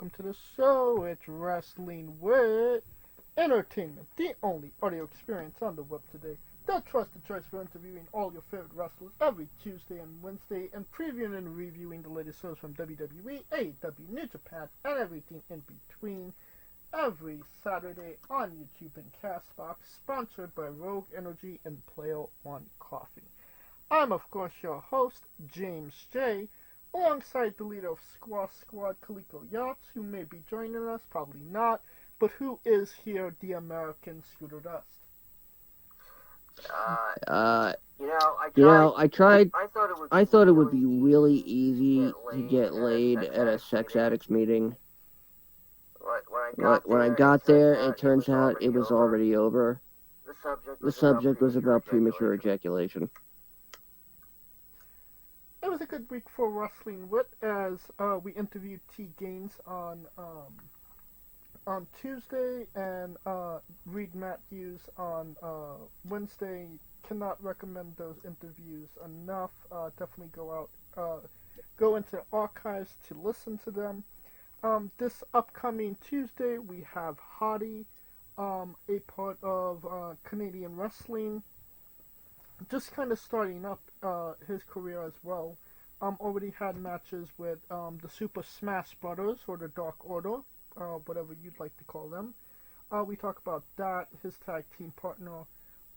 welcome to the show. It's Wrestling with Entertainment, the only audio experience on the web today. The trusted choice for interviewing all your favorite wrestlers every Tuesday and Wednesday and previewing and reviewing the latest shows from WWE, AEW, New Japan, and everything in between every Saturday on YouTube and Castbox, sponsored by Rogue Energy and Player One Coffee. I'm, of course, your host, James J., alongside the leader of Squaw Squad, Kaliko Yachts, who may be joining us, probably not, but who is here, the American Scooter Dust. I tried. I thought it would be really easy to get laid at a sex addicts meeting. When I got there, it turns out it was already over. The subject was about premature ejaculation. It was a good week for Wrestling Wit as we interviewed T. Gaines on Tuesday and Reed Matthews on Wednesday. Cannot recommend those interviews enough. Definitely go into archives to listen to them. This upcoming Tuesday we have Hottie, a part of Canadian Wrestling, just kind of starting up his career as well. Already had matches with the Super Smash Brothers or the Dark Order, whatever you'd like to call them. We talk about that, his tag team partner,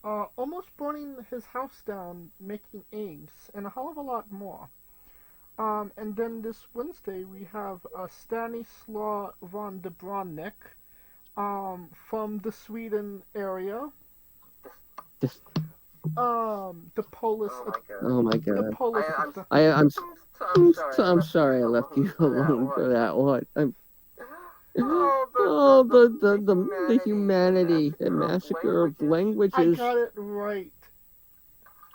almost burning his house down, making eggs, and a hell of a lot more. And then this Wednesday we have Stanislaw von de Bronnik from the Sweden area. The Polish. Oh my god! The Polish. I'm sorry I left you alone for that one. The humanity, the massacre of languages. I got it right.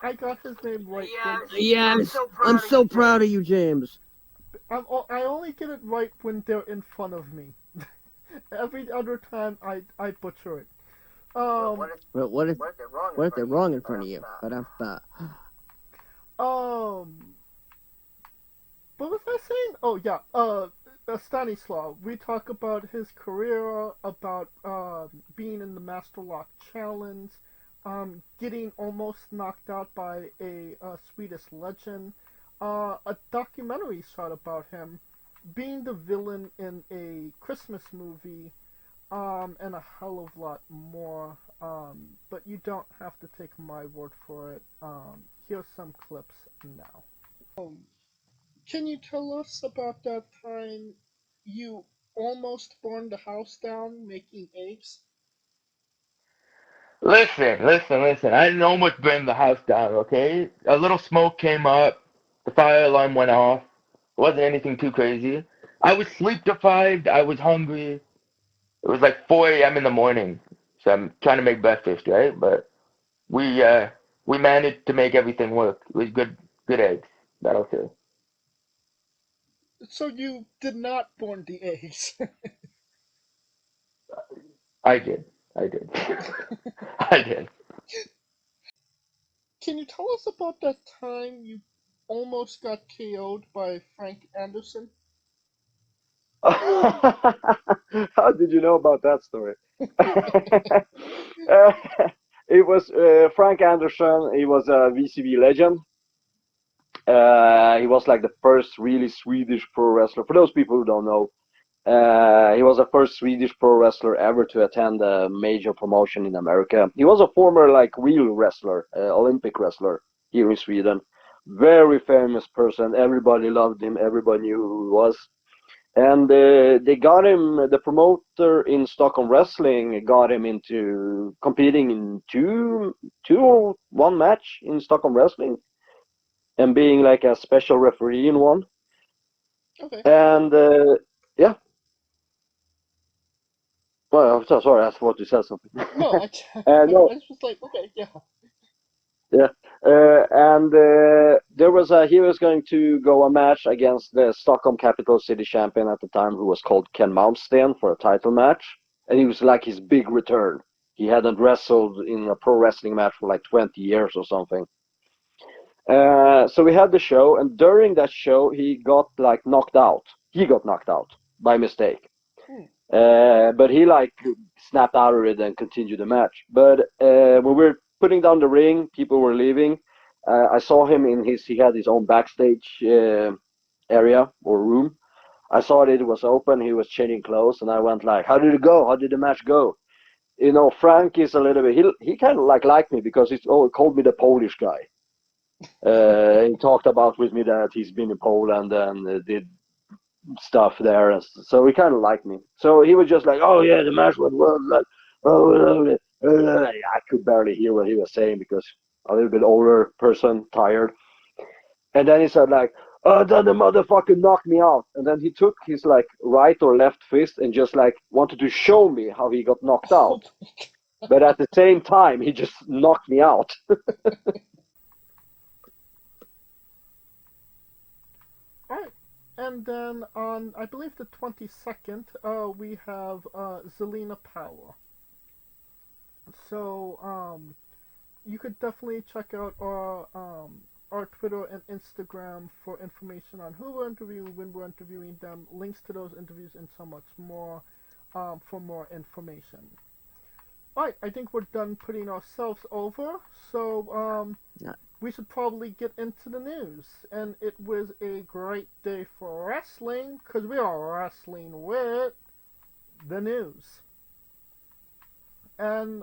I got his name right. Yes, I'm so proud of you, James. I only get it right when they're in front of me. Every other time I butcher it. What if they're wrong in front of you? What was I saying? Oh yeah, Stanislaw. We talk about his career, about being in the Master Lock Challenge, getting almost knocked out by a Swedish legend, a documentary shot about him, being the villain in a Christmas movie, and a hell of a lot more. But you don't have to take my word for it. Here's some clips now. Can you tell us about that time you almost burned the house down making apes? Listen. I didn't almost burn the house down, okay? A little smoke came up. The fire alarm went off. It wasn't anything too crazy. I was sleep deprived. I was hungry. It was like 4 a.m. in the morning. So I'm trying to make breakfast, right? But we managed to make everything work. It was good eggs. That'll say. So you did not burn the eggs. I did. I did. Can you tell us about that time you almost got KO'd by Frank Anderson? How did you know about that story? It was Frank Anderson. He was a VCB legend. He was like the first really Swedish pro wrestler. For those people who don't know, he was the first Swedish pro wrestler ever to attend a major promotion in America. He was a former like real wrestler, Olympic wrestler here in Sweden. Very famous person. Everybody loved him. Everybody knew who he was. And they got him, the promoter in Stockholm Wrestling got him into competing in two or one match in Stockholm Wrestling and being like a special referee in one. Okay. And yeah. Well, I'm so sorry, I thought you said something. No, No. I was like, okay, yeah. Yeah, and he was going to go a match against the Stockholm Capital City champion at the time, who was called Ken Malmsten, for a title match, and it was like his big return. He hadn't wrestled in a pro wrestling match for like 20 years or something. So we had the show, and during that show, he got like knocked out. He got knocked out. by mistake. Hmm. But he like snapped out of it and continued the match. But when we were putting down the ring, people were leaving. I saw him he had his own backstage area or room. I saw that it was open. He was changing clothes, and I went like, "How did it go? How did the match go?" You know, Frank is a little bit. He kind of like liked me because he's called me the Polish guy. He talked about with me that he's been in Poland and did stuff there, and so he kind of liked me. So he was just like, "Oh yeah, the match went well." Like, oh, I could barely hear what he was saying because a little bit older person, tired. And then he said like, "Oh, then the motherfucker knocked me out." And then he took his like right or left fist and just like wanted to show me how he got knocked out. But at the same time, he just knocked me out. Alright. And then on, I believe the 22nd, we have Zelina Power. So, you could definitely check out our Twitter and Instagram for information on who we're interviewing, when we're interviewing them, links to those interviews, and so much more for more information. Alright, I think we're done putting ourselves over, so Yeah. we should probably get into the news. And it was a great day for wrestling, because we are wrestling with the news. And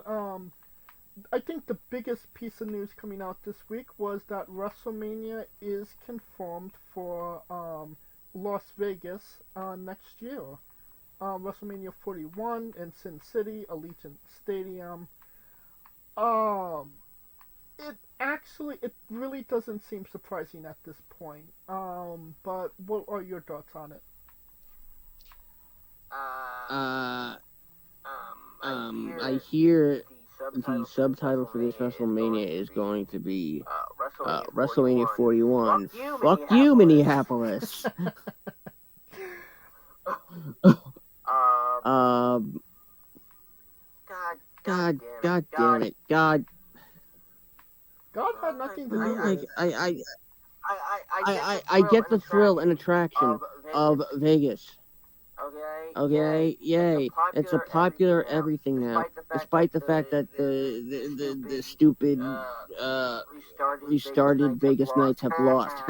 I think the biggest piece of news coming out this week was that WrestleMania is confirmed for Las Vegas next year. WrestleMania 41 in Sin City, Allegiant Stadium. It really doesn't seem surprising at this point. But what are your thoughts on it? I hear the subtitle for this WrestleMania is going to be WrestleMania 41. Fuck you, Minneapolis. God damn it. God had nothing to do with it. I get the thrill and attraction of Vegas. Okay, yay! It's a popular everything now, despite the fact that the stupid restarted Vegas Knights have lost.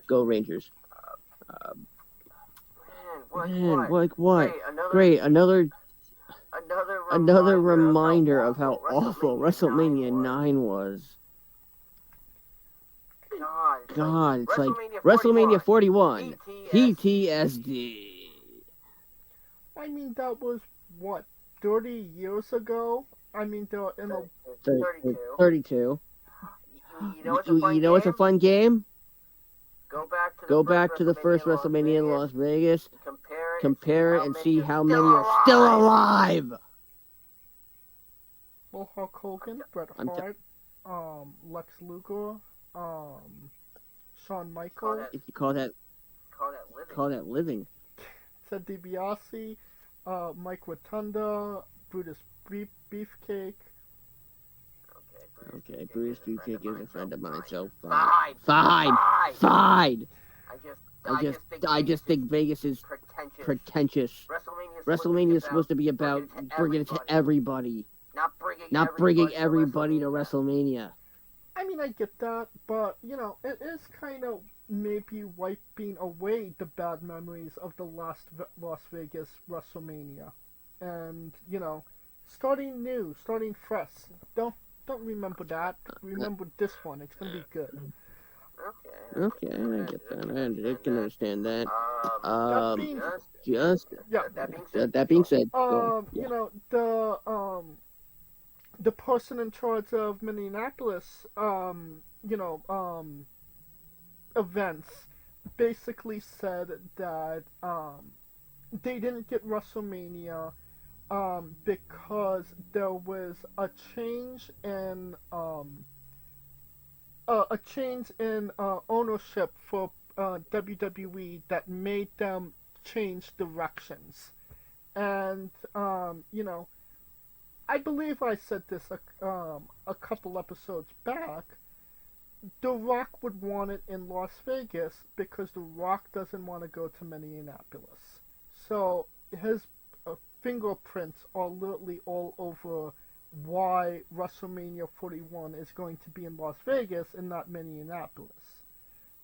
Go Rangers. Man, like what? Great, another reminder of how awful WrestleMania 9 was. God, it's like WrestleMania 41, PTSD. I mean, that was, what, 30 years ago? I mean, they're in a... 32. You know what's a fun game? Go back to the first WrestleMania in Las Vegas, compare it, and see how many are still alive. Well, Hulk Hogan, Bret Hart, Lex Luger, Shawn Michaels. If you call that living. Ted DiBiase, Mike Rotunda, Brutus Beefcake. Okay, Brutus Beefcake is a friend of mine, so fine. I just think Vegas is pretentious. WrestleMania is supposed to be about bringing it to everybody, not bringing everybody to WrestleMania. I mean, I get that, but, you know, it is kind of maybe wiping away the bad memories of the last Las Vegas WrestleMania. And, you know, starting new, starting fresh. Don't remember that. Remember this one. It's going to be good. Okay, I get that. I can understand that. That being said, you know, the person in charge of Minneapolis, events basically said that they didn't get WrestleMania because there was a change in ownership for WWE that made them change directions. And you know, I believe I said this a couple episodes back The Rock would want it in Las Vegas because The Rock doesn't want to go to Minneapolis. So his fingerprints are literally all over why WrestleMania 41 is going to be in Las Vegas and not Minneapolis.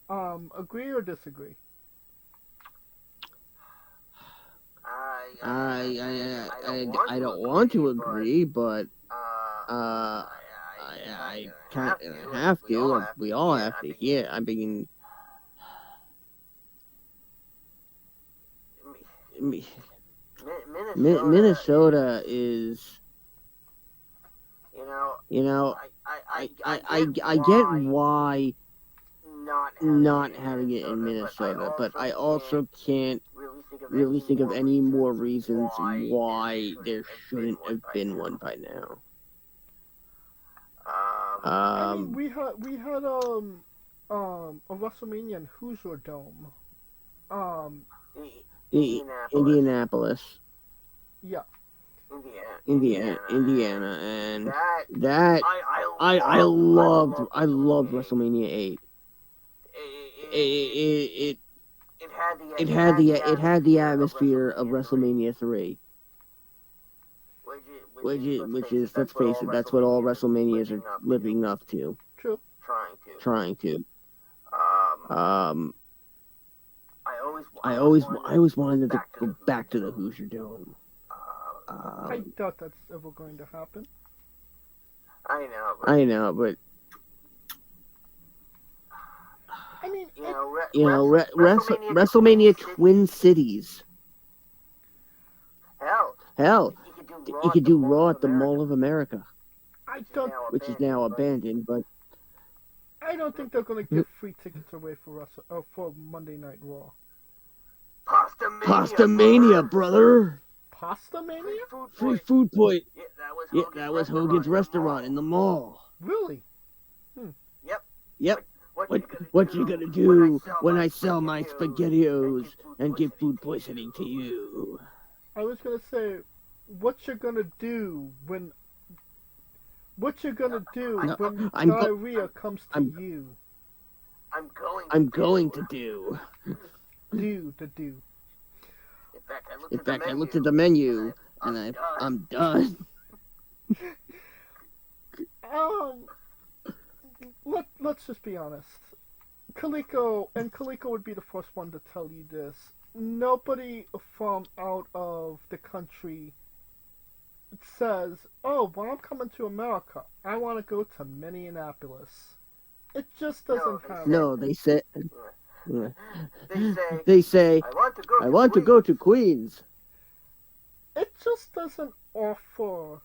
Agree or disagree? I don't want to agree, but I can't. I have to. We all have to. Yeah, I mean, Minnesota is. You know, I get why not having it in Minnesota, but I also can't really think of any more reasons why there shouldn't have been one by now. I mean, we had a WrestleMania in Hoosier Dome. Indianapolis. Yeah. Indiana, and that I loved WrestleMania 8. It had the atmosphere of WrestleMania 3, which is let's face it, that's what all WrestleManias are living up to. True. Trying to. I always wanted to go back to the Hoosier Dome. I doubt that's ever going to happen. I know, but I mean, WrestleMania Twin Cities. Hell, you could do Raw at the Mall of America, which is now abandoned, but I don't think they're going to give free tickets away for for Monday Night Raw. Pastamania, brother. Pastamania? Free food point. Yeah, that was Hogan's restaurant in the mall. Really? Yep. What you gonna do when I sell my SpaghettiOs and give food poisoning to you? I was gonna say, what you gonna do when diarrhea comes to you? I'm going to do. Do. In fact, I looked at the menu and I'm done. Let's just be honest. Kaliko would be the first one to tell you this. Nobody from out of the country says, "Oh, well, I'm coming to America. I want to go to Minneapolis." It just doesn't happen. No, they say. They say, I want to go to Queens. It just doesn't offer.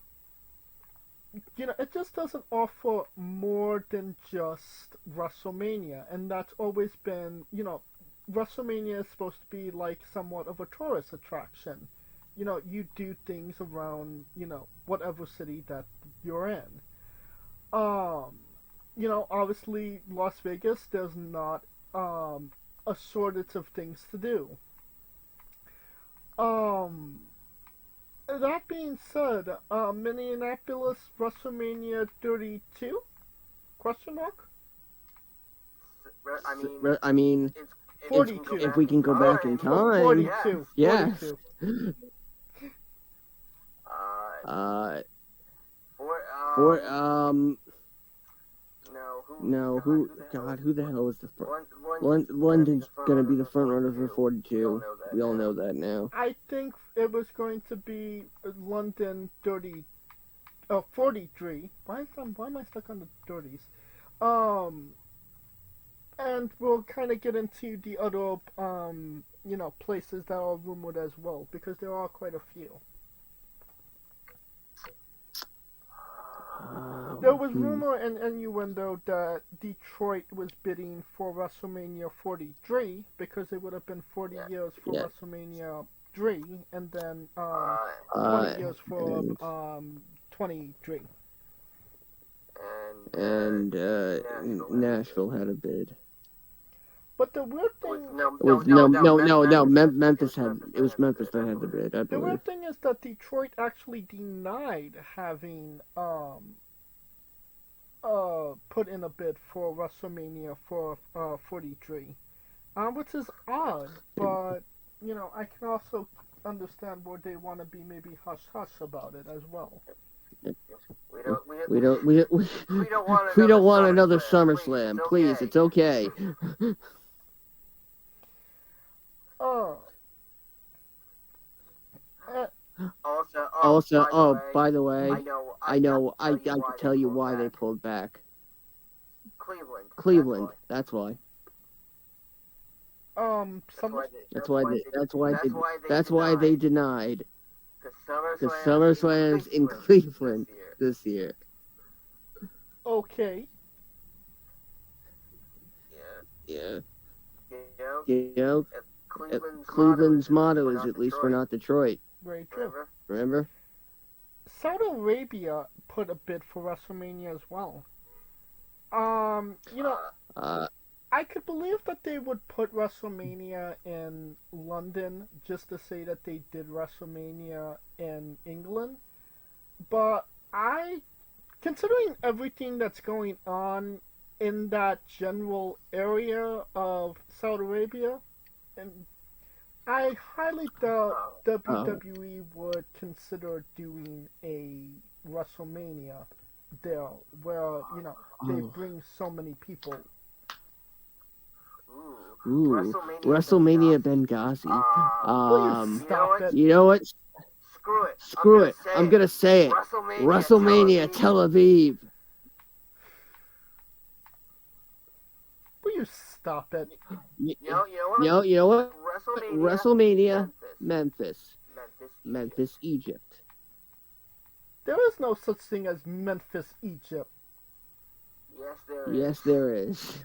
It just doesn't offer more than just WrestleMania, and that's always been, WrestleMania is supposed to be like somewhat of a tourist attraction. You do things around, whatever city that you're in. Obviously Las Vegas, there's not a shortage of things to do. That being said, Minneapolis WrestleMania 32? Question mark? I mean, 42. If we can go back in time. 42. Yeah. 42. Who the hell is the front? London's gonna be the front runner for 42. We all know that now. I think it was going to be London 43. Why am I stuck on the 30s? And we'll kind of get into the other, places that are rumored as well, because there are quite a few. There was rumor and innuendo that Detroit was bidding for WrestleMania 43 because it would have been 40 years for WrestleMania 3 and then 20 years for 23. And Nashville had a bid. But the weird thing... Memphis had... It was Memphis that had the bid, I believe. The weird thing is that Detroit actually denied having put in a bid for WrestleMania for 43, which is odd, but I can also understand where they want to be maybe hush hush about it as well. We don't want another SummerSlam. Please, it's okay. Uh, Also, by the way, I can tell you why they pulled back. Cleveland. That's why. That's why they denied. The SummerSlam's in Cleveland this year. Okay. Yeah. Cleveland's motto is "At least we're not Detroit." Very true. Remember? Saudi Arabia put a bid for WrestleMania as well. I could believe that they would put WrestleMania in London just to say that they did WrestleMania in England. But considering everything that's going on in that general area of Saudi Arabia, and I highly doubt WWE would consider doing a WrestleMania there where, they bring so many people. Ooh, WrestleMania Benghazi. Stop it. You know what? Screw it. I'm gonna say it. WrestleMania Tel Aviv. Will you stop it? You know what? WrestleMania Memphis, Egypt. There is no such thing as Memphis, Egypt. Yes, there is.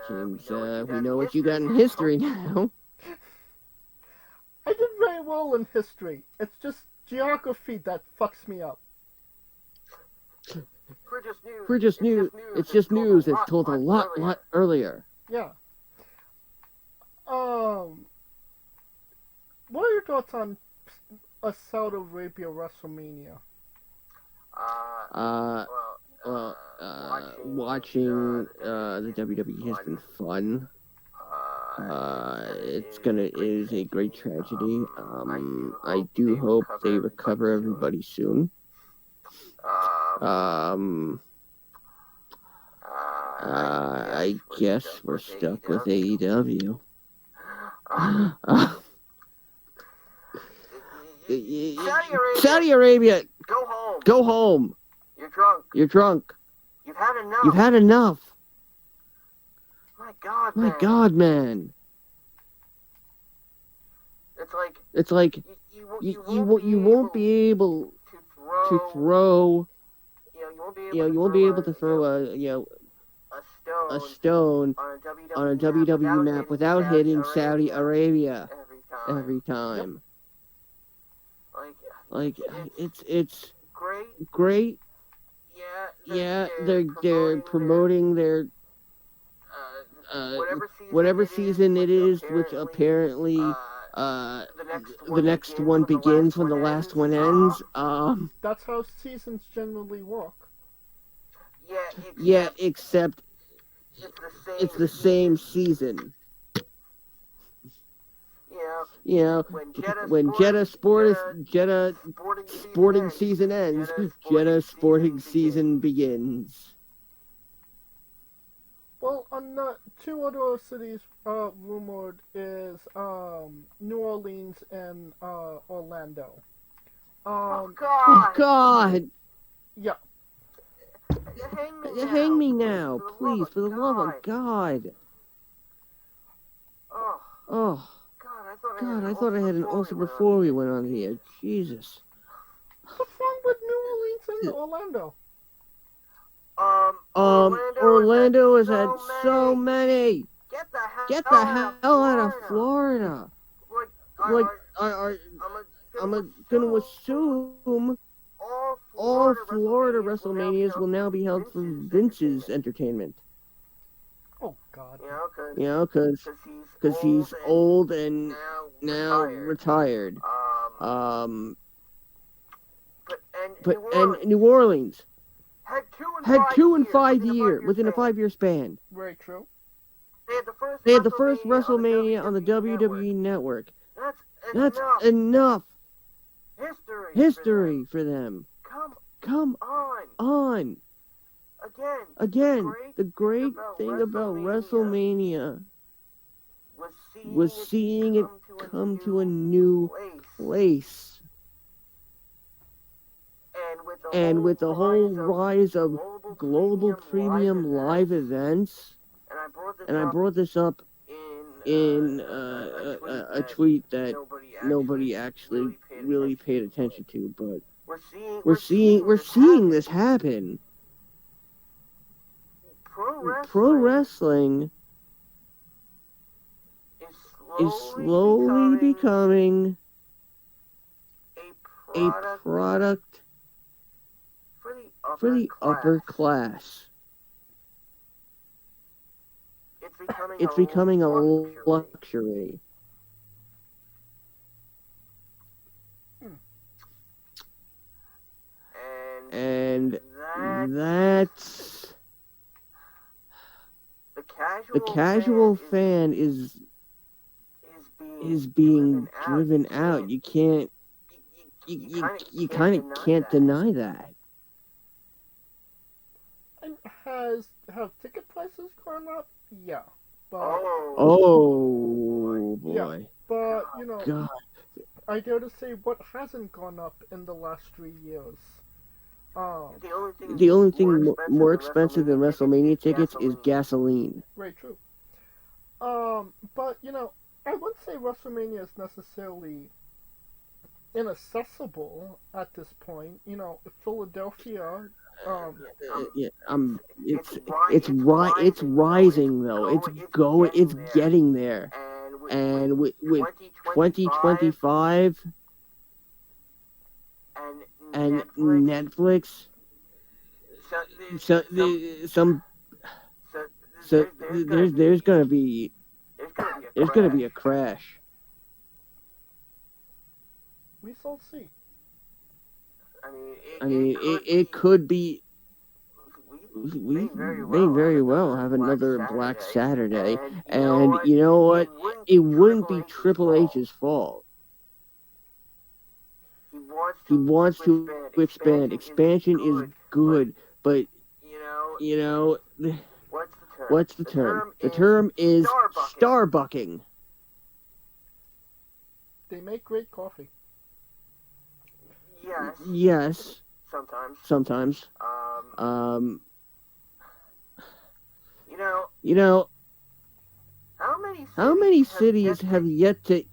James, we know what you got in history now. I did very well in history. It's just geography that fucks me up. We're just new. It's just news. It's told a lot earlier. Yeah. What are your thoughts on a Saudi Arabia WrestleMania? Watching the WWE has been fun. It is a great tragedy. I do hope they recover everybody soon. I guess we're stuck with AEW. Saudi Arabia, go home. You're drunk. You've had enough. My God, man. It's like you won't be able to throw. You won't be able to throw a stone on a WWE map without hitting Saudi Arabia every time. Like it's great. Yeah, they're promoting their whatever season it is, which apparently the next one begins when the last one ends. That's how seasons generally work. Yeah, except it's the same season. When Jeddah sporting season ends, Jeddah sporting season begins. Well, on the two other cities rumored is New Orleans and Orlando. Oh God! Yeah. Hang me now, please, for the love of God. Oh. God, I thought I had an ulcer before we went on here. Jesus. What's wrong with New Orleans and Orlando? Orlando has had so many. Get the hell out of Florida. Like, I'm gonna assume all Florida WrestleManias will now be held for Vince's entertainment. Oh God. Because he's old and now retired. and New Orleans had 2 and 5 year within a 5-year span. Very true. They had the first WrestleMania on the WWE Network. That's enough history for them. Come on. Again, the great thing about WrestleMania was seeing it come to a new place. And with the whole rise of global premium live events, and I brought this up in a tweet that nobody actually really paid attention to, but we're seeing this happen. Pro wrestling is slowly becoming a product for the upper class. It's becoming a luxury. And that's the casual fan is being driven out. You can't you kind of can't deny that. And have ticket prices gone up? Yeah. But oh boy. Yeah, but God. I dare to say what hasn't gone up in the last 3 years. The only thing more expensive than WrestleMania tickets is gasoline. Very true. But I wouldn't say WrestleMania is necessarily inaccessible at this point. Philadelphia. It's rising though. It's getting there. And with 2025 and Netflix, there's gonna be a crash. We shall see. I mean, it could be. We may very well have another Black Saturday, and you know what? It wouldn't be Triple H's fault. He wants to expand. Expansion is good, but what's the term? The term is starbucking. They make great coffee. Yes. Sometimes. How many cities have yet to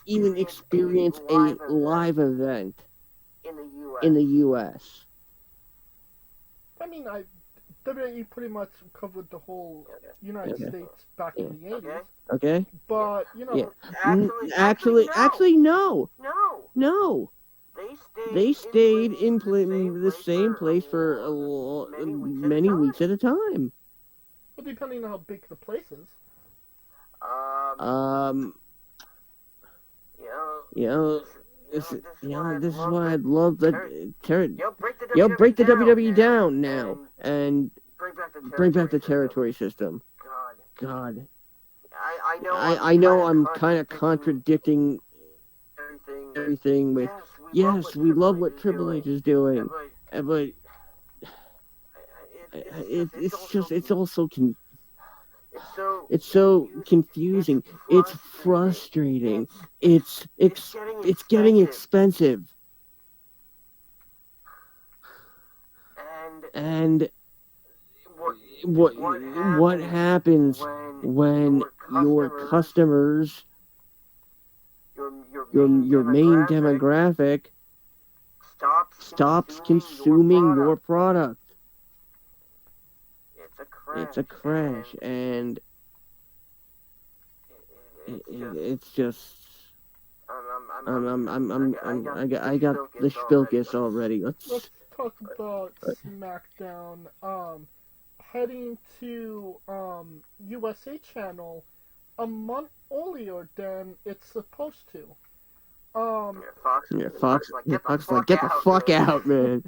even experience a live event in the U.S.? I mean, WWE pretty much covered the whole United States back in the 80s. Okay. But, Actually, no. No. They stayed in the same place for many weeks at a time. But depending on how big the place is. This is why I'd love the break the WWE down now and bring back the territory system. God. I know I'm kind of contradicting everything with, yes, we love what Triple H is doing, but it's so confusing. It's frustrating. It's getting expensive. And what happens when your customers, your main demographic, stops consuming your product? It's a crash, and it's just I got the spilkus already. Let's talk about SmackDown. Heading to USA Channel a month earlier than it's supposed to. Yeah, Fox is like, get the fuck out, man.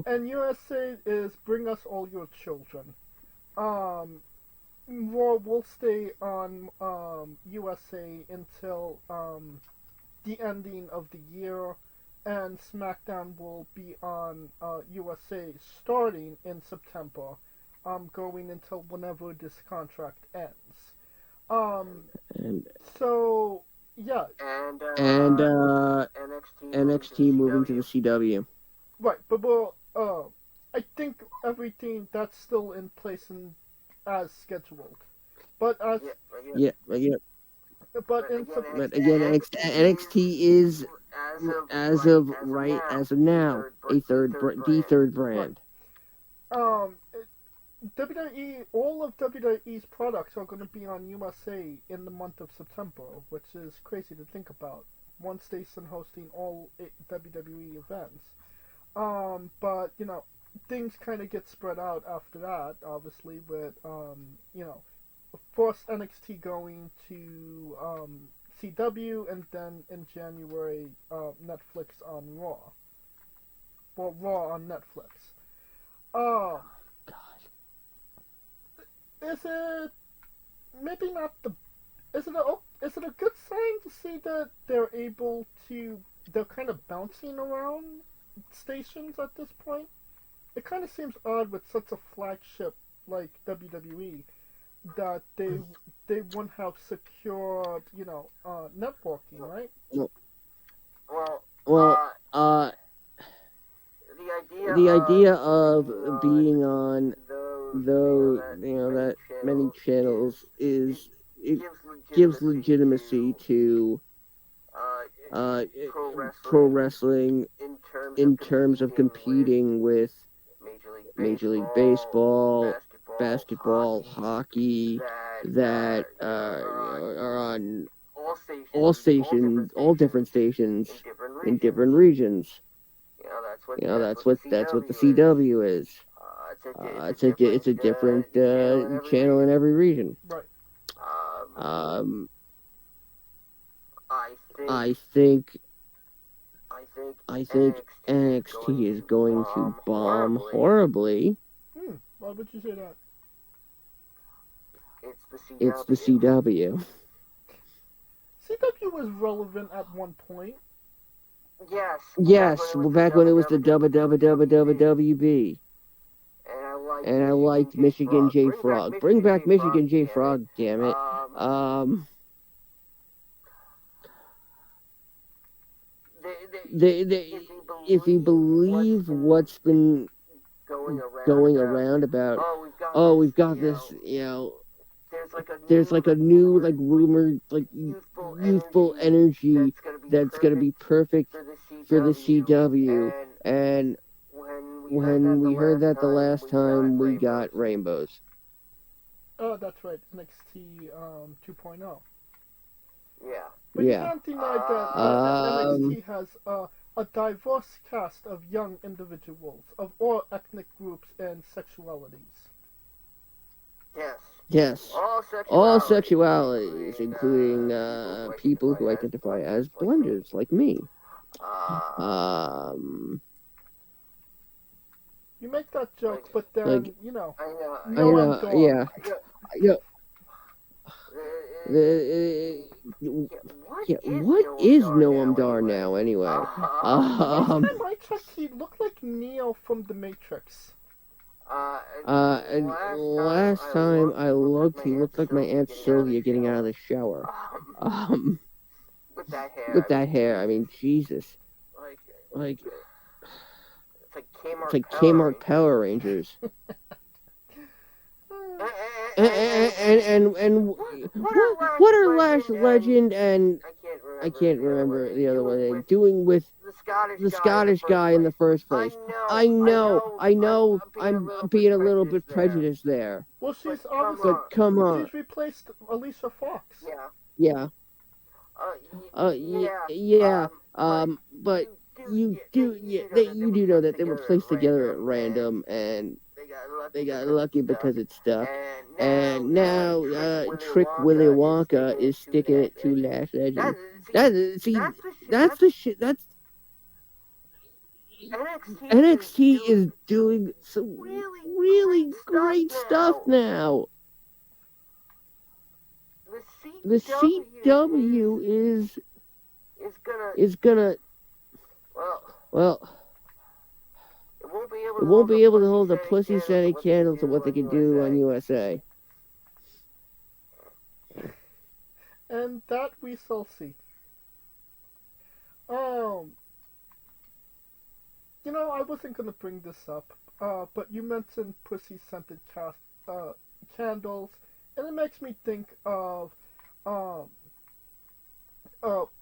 And USA is bring us all your children. Raw will stay on USA until the ending of the year, and SmackDown will be on USA starting in September, going until whenever this contract ends. And So yeah, and NXT moving to the CW. right, but I think everything that's still in place and as scheduled. But as Yeah. but in But again, NXT is, as of now, the third brand. WWE, all of WWE's products are going to be on USA in the month of September, which is crazy to think about. One station hosting all WWE events. But things kind of get spread out after that, obviously, with first NXT going to CW, and then in January Netflix on Raw. Well, Raw on Netflix. Is it maybe not the? Is it a good sign to see that they're kind of bouncing around stations at this point? It kind of seems odd with such a flagship like WWE that they wouldn't have secured networking, right? Well, the idea of being on that many channels gives legitimacy to pro wrestling in terms of competing with Major League Baseball, basketball, hockey, that are on all different stations in different regions. That's what the CW is. It's a different channel in every region. Right. I think NXT is going to bomb horribly. Why would you say that? It's the CW. CW was relevant at one point. Yes, back when it was the WWB. And I liked Michigan J Frog. Bring back Michigan J Frog, damn it. If you believe what's been going around about, we've got this, there's like a new, like, rumored, like, youthful energy that's gonna be perfect for the CW, and when we heard that the last time, we got rainbows. Oh, that's right, NXT 2.0. Yeah. But you can't deny that NXT has a diverse cast of young individuals of all ethnic groups and sexualities. Yes. All sexualities, including people who identify as blenders, like me. You make that joke, but then, like, no, I I'm know, gone. yeah. What is Noam Dar now, anyway? Last time I checked, he looked like Neo from The Matrix. And last time I looked, he looked like my Aunt Sylvia getting out of the shower. With that hair, I mean, Jesus. Like, it's like Kmart Power Rangers. And what are Lash Legend and I can't remember the other one doing with the Scottish guy in the first place? I know, I'm being a little bit prejudiced there. Well, she's obviously, but come on, she's replaced Alicia Fox. Yeah. But you do know that they were placed together at random, and got lucky because it stuck. And now Trick Willy Wonka is sticking it to Lash Legend. That's the shit. That's NXT is doing some really great stuff now. The CW is gonna well. It won't be able to hold a pussy-scented candle to what they can do on USA. And that we shall see. I wasn't gonna bring this up, but you mentioned pussy-scented candles, and it makes me think of,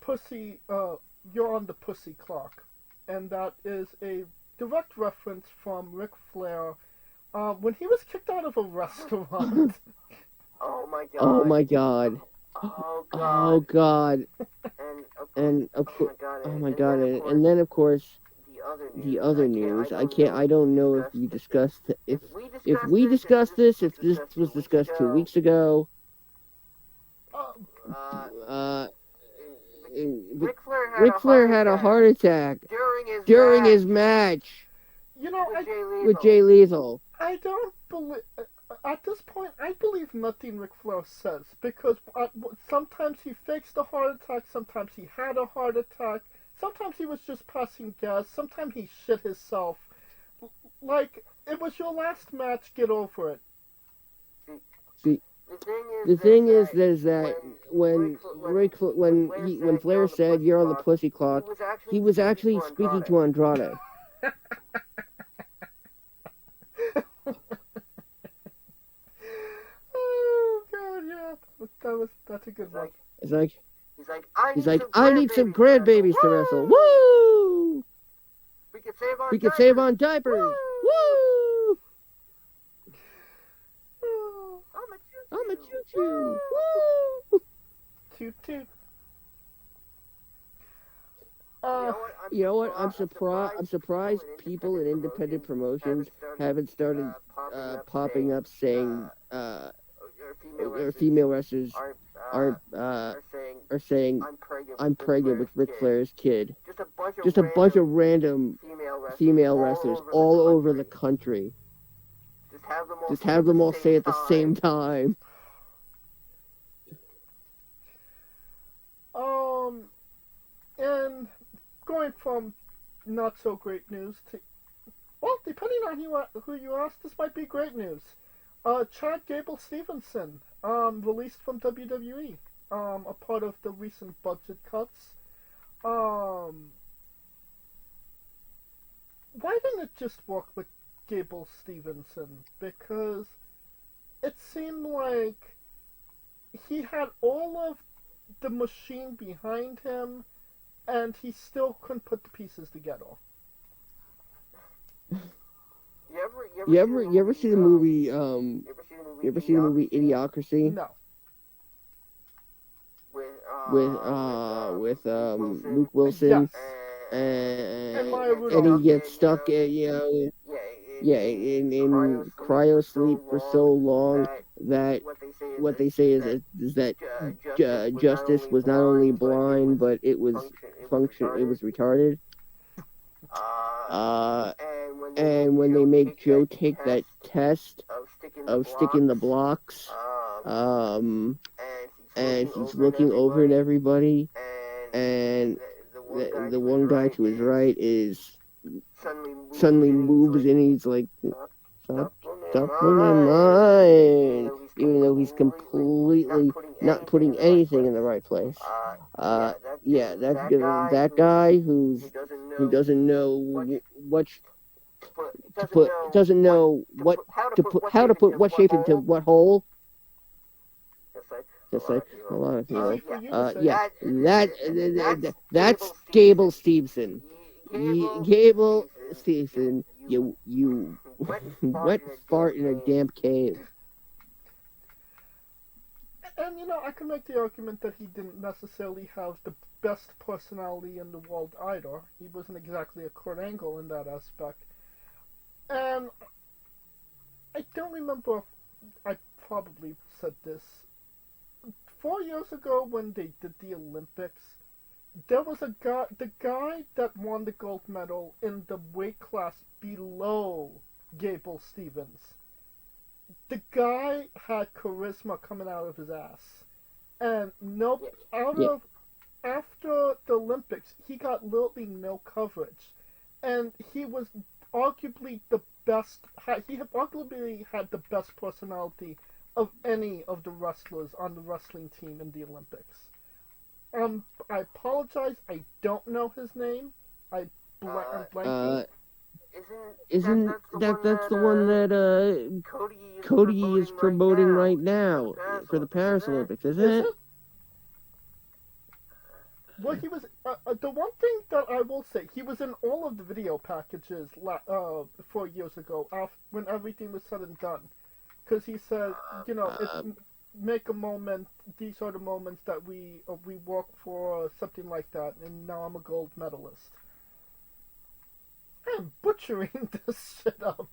pussy, you're on the pussy clock, and that is a direct reference from Ric Flair, when he was kicked out of a restaurant. Oh my god. Oh my god. Oh god. And oh my god. And then of course the other news. I don't know if we discussed if we discussed this, if this was discussed 2 weeks ago. Ric Flair had a heart attack during his match with Jay Lethal. I don't believe. At this point, I believe nothing Ric Flair says, because sometimes he fakes the heart attack, sometimes he had a heart attack, sometimes he was just passing gas, sometimes he shit himself. Like, it was your last match, get over it. The thing is that when Flair said you're on the pussy clock, he was actually speaking to Andrade. Oh god, yeah, that's a good one. He's like, I need some grandbabies to wrestle. Woo! We could save on diapers. Woo! I'm a choo-choo. Woo! Toot. You know what? I'm surprised people in independent promotions haven't started popping up saying female wrestlers are saying I'm pregnant with Ric Flair's kid. Just a bunch of random female wrestlers all over the country. Just have them all say at the same time. And going from not so great news to, well, depending on who you ask, this might be great news. Chad Gable Steveson, released from WWE, a part of the recent budget cuts. Why didn't it just work with Gable Steveson? Because it seemed like he had all of the machine behind him, and he still couldn't put the pieces together. You ever see the movie you ever see the movie Idiocracy? No. With Luke Wilson, Yes. And he gets stuck in cryo sleep for so long that what they say is that Justice was not only blind, but it was retarded. And when they make Joe take that test of sticking the blocks, and he's looking over at everybody, and the one guy to his right is suddenly moves and he's like, stop pulling mine, even though he's completely not putting anything in the right place. That guy who doesn't know how to put what shape into what hole. Just like a lot of people. That's Gable Steveson. Gable Steveson, you wet fart in a damp cave. And I can make the argument that he didn't necessarily have the best personality in the world either. He wasn't exactly a Kurt Angle in that aspect. And I don't remember if I probably said this 4 years ago when they did the Olympics. There was the guy that won the gold medal in the weight class below Gable Stevens. The guy had charisma coming out of his ass, and after the Olympics, he got literally no coverage, and he was arguably the best. He arguably had the best personality of any of the wrestlers on the wrestling team in the Olympics. I apologize. I don't know his name. I'm blanking. Isn't that's the one that Cody is promoting right now for the Paris Olympics, isn't it? Well, he was. The one thing that I will say, he was in all of the video packages 4 years ago, when everything was said and done, because he said, make a moment. These are the moments that we work for, or something like that. And now I'm a gold medalist. I'm butchering this shit up.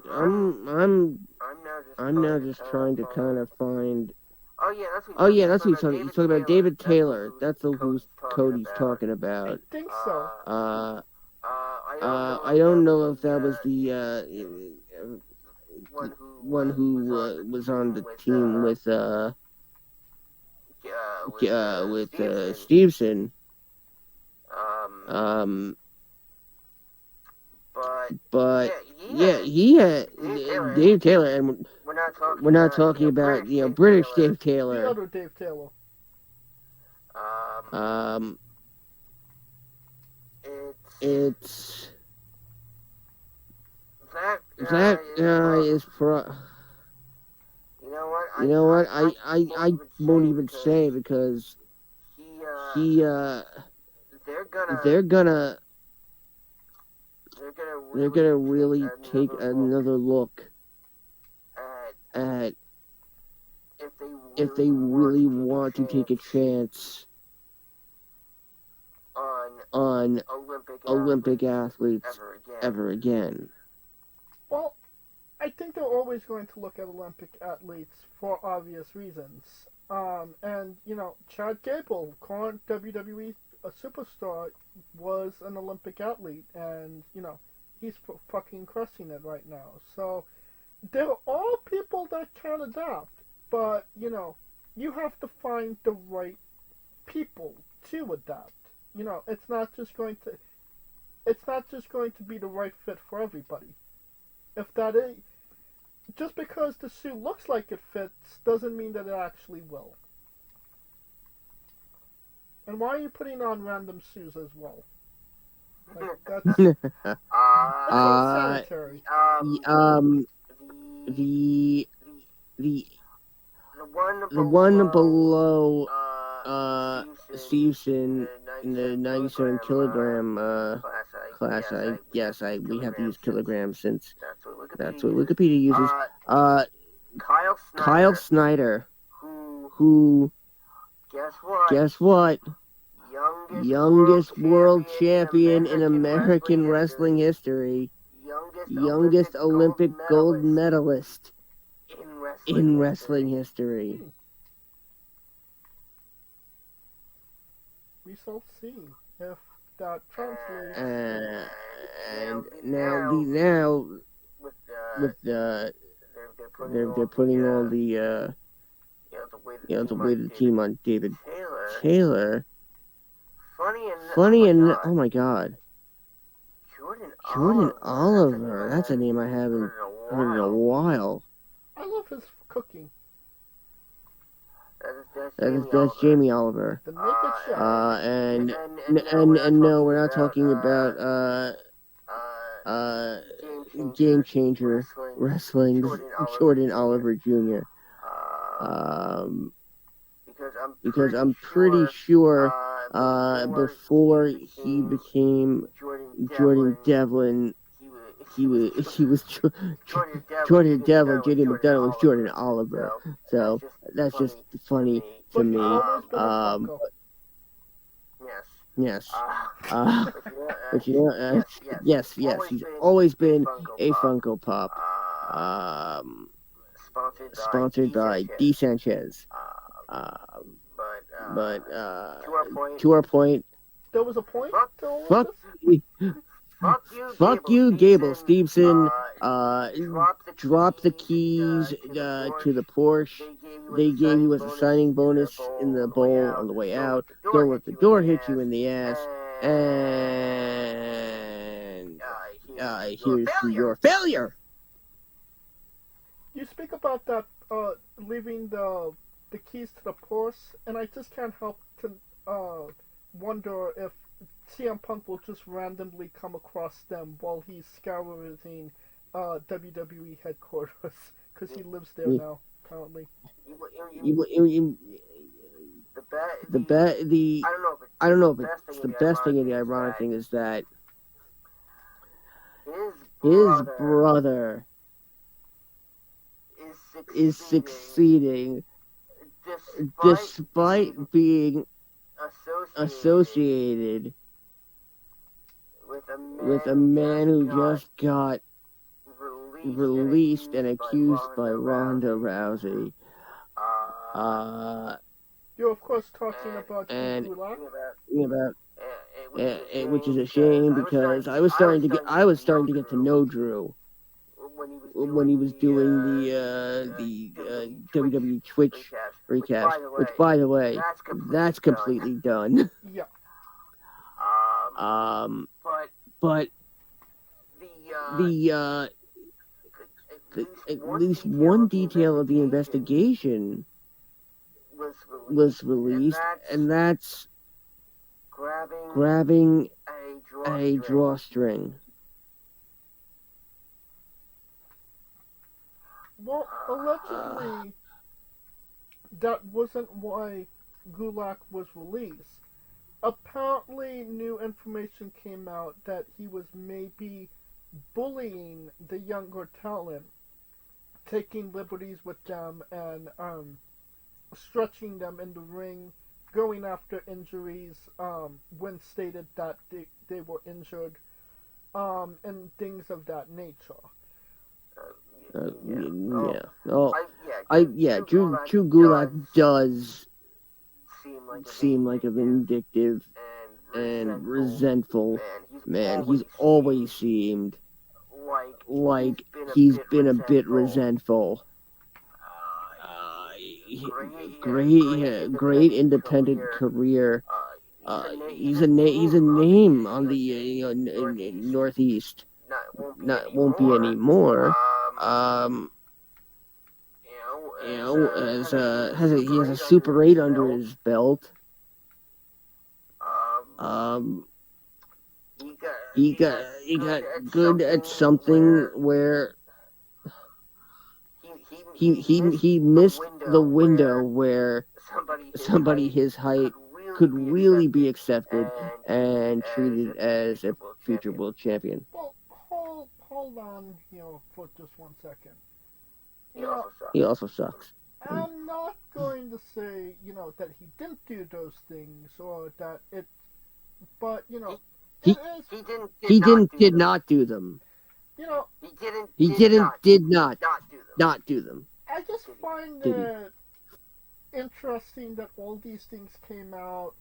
I'm now just trying to kind of find. Oh yeah, that's who he's talking. He's talking about David Taylor. That's who Cody's talking about. I think so. I don't know if that was the one who was on the team with Steveson. But yeah, he had Dave Taylor, and we're not talking about British Dave Taylor. The other Dave Taylor. It's that guy is pro. You know what? I won't even say, because they're gonna really take another look at if they really want to take a chance on Olympic athletes ever again. Well, I think they're always going to look at Olympic athletes for obvious reasons. And Chad Gable, current WWE superstar, was an Olympic athlete, and he's fucking crushing it right now. So there are people that can adapt, but you have to find the right people to adapt. It's not just going to be the right fit for everybody. If that is, just because the suit looks like it fits doesn't mean that it actually will. And why are you putting on random shoes as well? Like, that's unsanitary. The one below Steveson in the 97 kilogram class. I guess we have to use kilograms since that's what Wikipedia uses. Kyle Snyder, who guess what? Youngest world champion in American wrestling history. Youngest Olympic gold medalist in wrestling history. We shall see if that translates. And now with they're putting all the way the team on David Taylor. Funny and oh my God, Jordan Oliver. That's a name I haven't heard in a while. I love his cooking. That's Jamie Oliver. The naked chef. And no, we're not talking about Game Changer Wrestling Jordan Oliver Jr. Because I'm pretty sure before he became Jordan Devlin, he was Jordan Devlin. JD McDonough was Jordan Oliver. So that's just funny to me. Yes. But Yes. He's always been a Funko Pop. Sponsored by D. Sanchez. But to our point, There was a point to all fuck, of this? fuck you, Gable Steveson. Drop the keys to the Porsche they gave you as a signing bonus in the bowl on the way out. Don't let the door hit you in the ass. And here's to your failure. You speak about that leaving the keys to the Porsche, and I just can't help to wonder if CM Punk will just randomly come across them while he's scouring WWE headquarters, because he lives there now, apparently. I don't know, but the best thing and the ironic thing is that his brother is succeeding despite being associated with a man who just got released and accused by Ronda Rousey. You're of course talking about and Gulak. Which is a shame because I was starting to get to know Drew when he was doing the WWE Twitch recaps, which by the way, that's completely done. Yeah. But at least one detail of the investigation was released, and that's grabbing a drawstring. Well, allegedly, that wasn't why Gulak was released. Apparently, new information came out that he was maybe bullying the younger talent, taking liberties with them, and stretching them in the ring, going after injuries when stated that they were injured, and things of that nature. Drew Gulak does seem like a vindictive and resentful man. He's always seemed like he's been a bit resentful. Great independent career. He's a name on the Northeast. Won't be anymore. He has a Super 8 under his belt. He got good at something where he missed the window where somebody his height could really be accepted and treated as a future world champion. Well, hold on, for just 1 second. He also sucks. I'm not going to say, that he didn't do those things or that it, but he did not do them. He did not do them. I just find it interesting that all these things came out,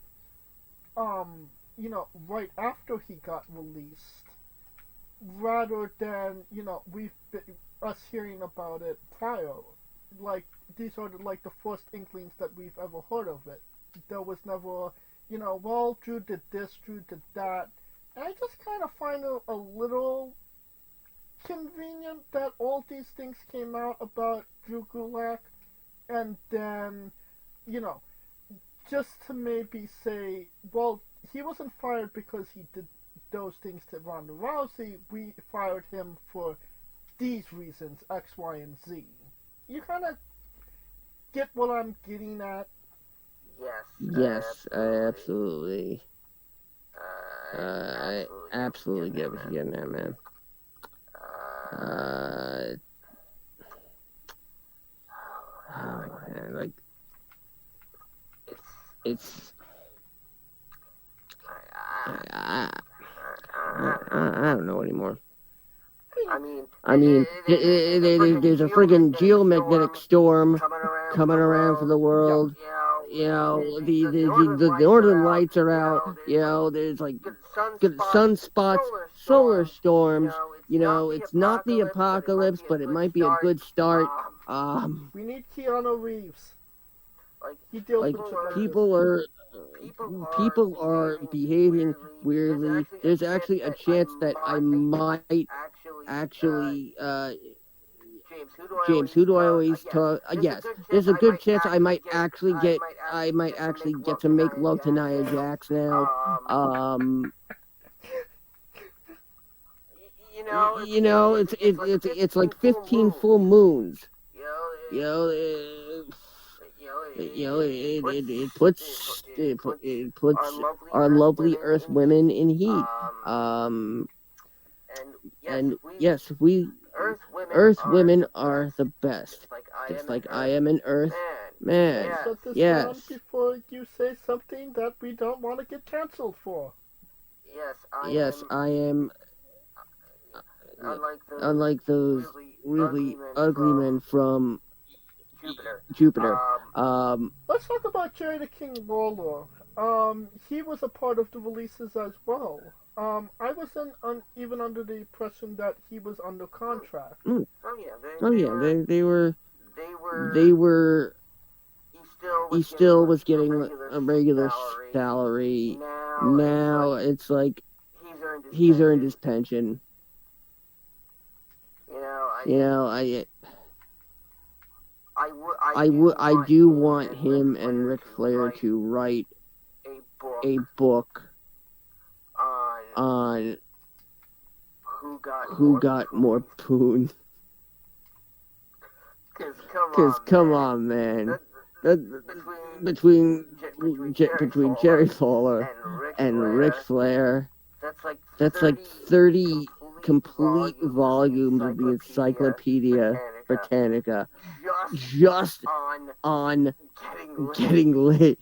right after he got released, rather than, we've been, us hearing about it prior. Like, these are the first inklings that we've ever heard of it. There was never, well, Drew did this, Drew did that. And I just kind of find it a little convenient that all these things came out about Drew Gulak, and then, just to maybe say, well, he wasn't fired because he did those things to Ronda Rousey. We fired him for these reasons, X, Y, and Z. You kind of get what I'm getting at? Yes, I absolutely. I absolutely get what you're getting at, man. Like, it's. I don't know anymore. I mean, There's a friggin' geomagnetic storm coming around for the world. You know, the northern lights are out. You know, there's like good sunspots, solar storms. You know, it's not the apocalypse, but it might be a good start. we need Keanu Reeves. He deals Like with shit like people are behaving weirdly. There's actually a chance that I might actually James, who do I always talk? Yes, there's a good chance I might actually get to make love to Nia Jax now. You know, it's like 15 full moons. You know, it puts our lovely Earth women in heat. And yes, Earth women are the best. Just like I am an Earth man. Shut this Yes. down before you say something that we don't want to get canceled for. Yes, I am. Unlike those really ugly men from Jupiter. Let's talk about Jerry the King Lawler. He was a part of the releases as well. I wasn't even under the impression that he was under contract. Oh yeah, they were. He still was getting a regular salary. Now it's like he's earned his pension. You know, I do want him and Ric Flair to write a book on who got more poon. Cause come on, man. Between Jerry Lawler and Ric Flair, that's like 30 complete volumes of the Encyclopedia Britannica just on getting laid.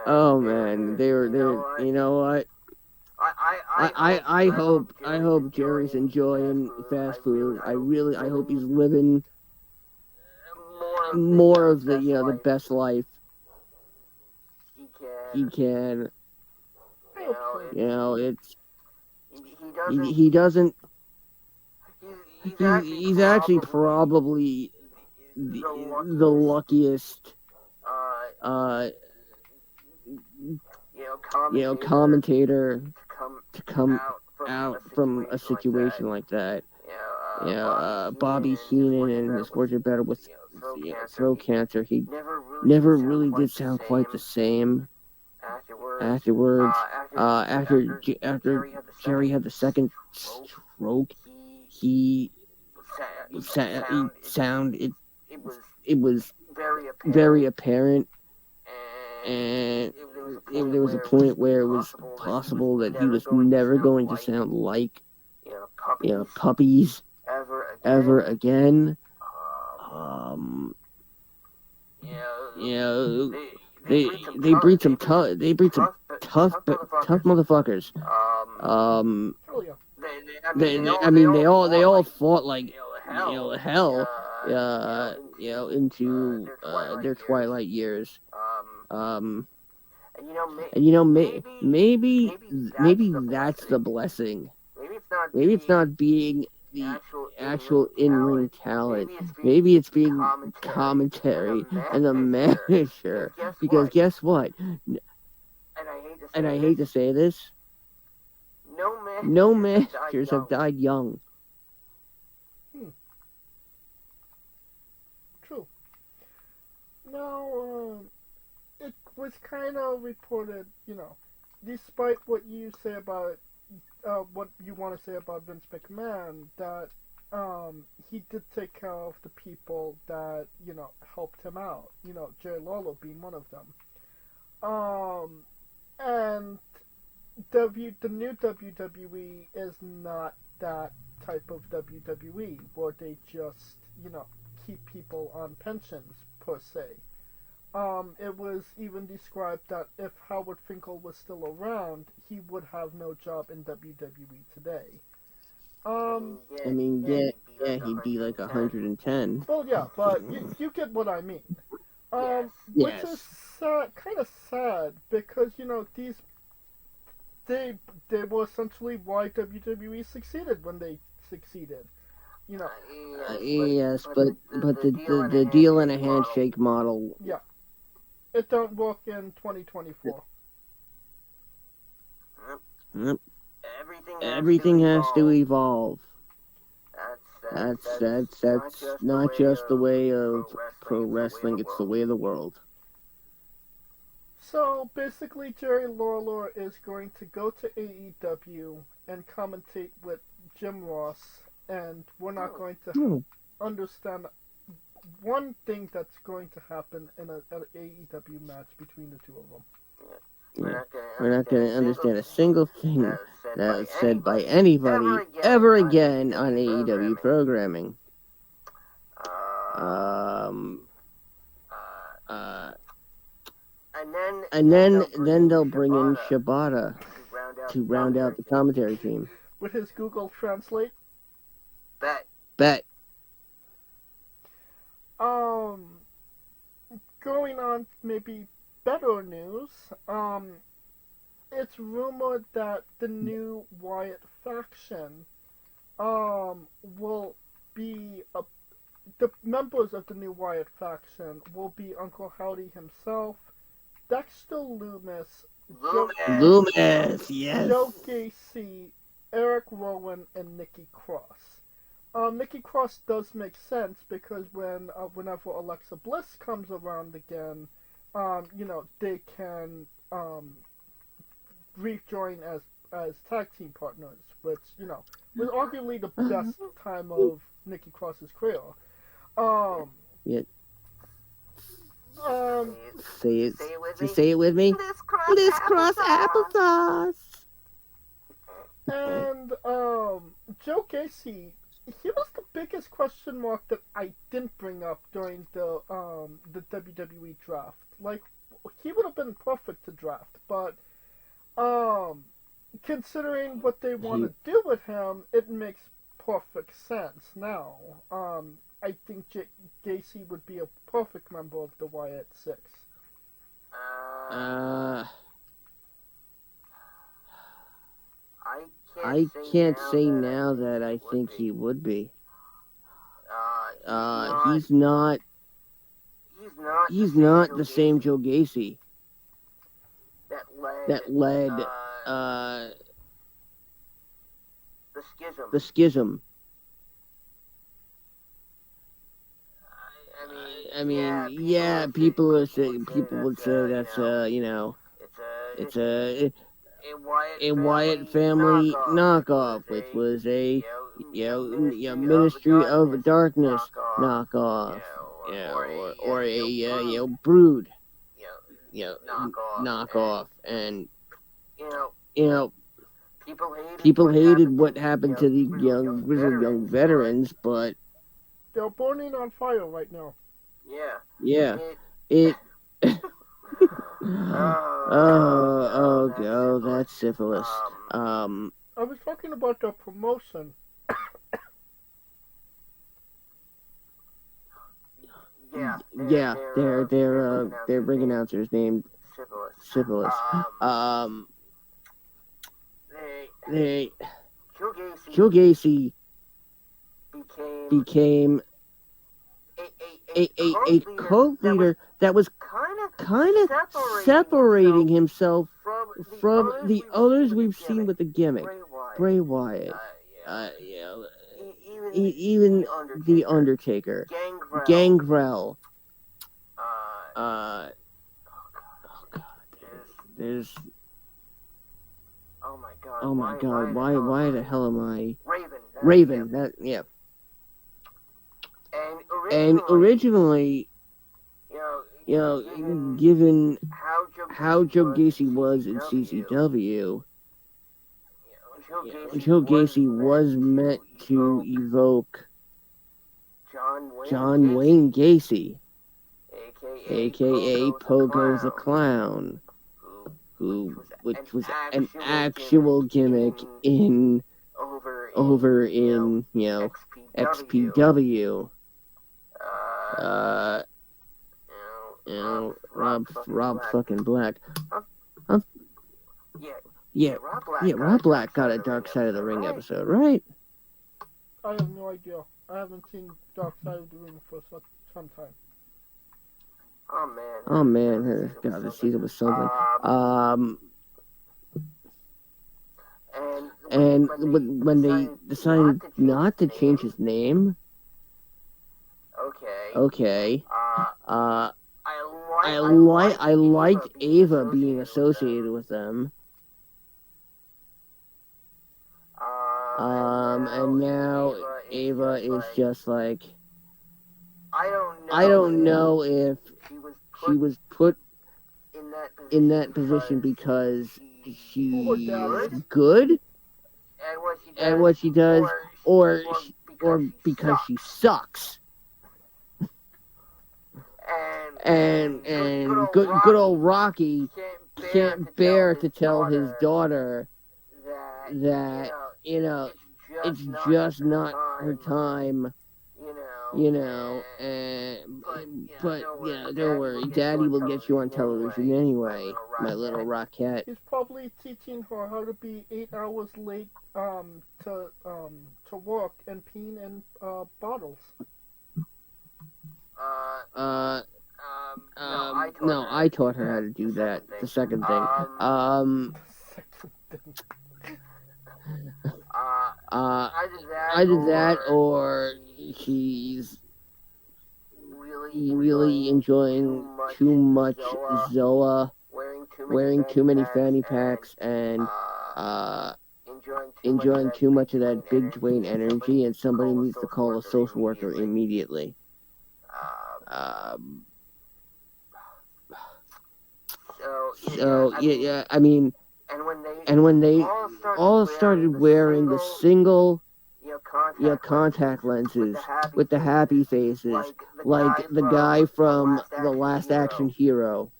Oh man, they were. You know what? I hope Jerry's enjoying fast food. I hope he's living more of the best life he can. You know, it's he doesn't. He's actually probably the luckiest commentator to come out from a situation like that. Bobby Heenan and his fortune battle with throat cancer. He never really did sound quite the same afterwards. After Jerry had the second stroke, it was very apparent, and there was a point where it was possible that he was never going to sound like puppies ever again. They breed some tough motherfuckers. They all fought like hell into their twilight years. Maybe that's the blessing. Maybe it's not being the actual in-ring talent. Maybe it's being commentary and the manager. Because guess what? And I hate to say this, no managers have died young. True. Now, it was kind of reported, despite what you say about what you want to say about Vince McMahon, that he did take care of the people that helped him out. Jerry Lawler being one of them. And the new WWE is not that type of WWE where they just keep people on pensions per se. It was even described that if Howard Finkel was still around, he would have no job in WWE today. I mean, yeah, he'd be like 110. Well, yeah, but you get what I mean. Which is Yes. kind of sad because they were essentially why WWE succeeded when they succeeded. You know, Yes, but the deal and a handshake model. yeah, it don't work in 2024. Yep. Everything has to evolve. That's not just the way of pro wrestling, it's the way of the world. So basically, Jerry Lawler is going to go to AEW and commentate with Jim Ross, and we're not going to understand one thing that's going to happen in an AEW match between the two of them. Yeah. We're not going to understand a single thing that was said by anybody ever again on AEW programming. And then they'll bring in Shibata to round out the commentary team. With his Google Translate. Bet. Going on maybe better news. It's rumored that the new Wyatt faction will be the members of the new Wyatt faction will be Uncle Howdy himself, Dexter Loomis, Loomis, yes. Joe Gacy, Eric Rowan, and Nikki Cross. Nikki Cross does make sense because whenever Alexa Bliss comes around again, they can rejoin as tag team partners, which was arguably the best time of Nikki Cross's career. Yeah. Say it with me. Bliss Cross applesauce. And Joe Gacy, he was the biggest question mark that I didn't bring up during the WWE draft. Like, he would have been perfect to draft, but considering what they want to do with him, it makes perfect sense now. I think Gacy would be a perfect member of the Wyatt Six. I can't say now that I think he would be. He's not the same Joe Gacy that led the schism. I mean, yeah, people would say that's it's a Wyatt family knockoff, which was a Ministry of Darkness knockoff, or a Brood knockoff, and people hated what happened to the young veterans, but they're burning on fire right now. Yeah, it. Oh, that's syphilis. I was talking about the promotion. Yeah, their ring announcer's named Syphilis. Joe Gacy became a cult leader that was kind of separating himself from the others we've seen with the gimmick. Bray Wyatt, even The Undertaker, Gangrel. Oh God, there's. Oh my God, why the hell am I? Raven, that, yeah. And originally, given how Joe Gacy was in CCW, Joe Gacy was meant to evoke John Wayne Gacy, aka Pogo the Clown, which was an actual gimmick in over in XPW. Rob fucking Black. Huh? Yeah, Rob Black got a Dark Side of the Ring episode, right? I have no idea. I haven't seen Dark Side of the Ring for some time. Oh man, God, this season was something. And when they decided not to change his name, okay, I liked Ava being associated with them. And now Ava is just like, I don't know if she was put in that position because she's good at what she does, or because she sucks. And good old Rocky can't bear to tell his daughter that it's just not her time. But don't worry, Daddy will get you on television anyway, my little Rockette. He's probably teaching her how to be 8 hours late to work and peeing in bottles. No, I taught her how to do that. The second thing. Either that or she's really enjoying too much Zoa, wearing too many fanny packs, and enjoying too much of that big Dwayne energy, and somebody needs to call a social worker immediately. So yeah, I mean, and when they all started wearing the single contact lenses with the happy faces, like the guy from The Last Action Hero.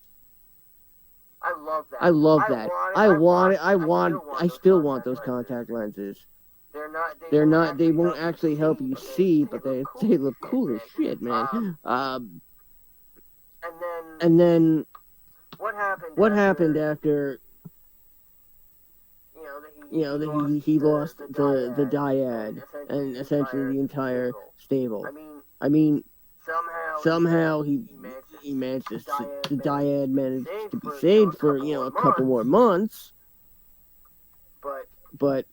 I love that. I still want those contact lenses. They won't actually help you see, but they look cool as shit, man. And then what happened after he lost the dyad and essentially the entire stable? I mean, somehow he managed to, the dyad managed to be saved for a couple more months, but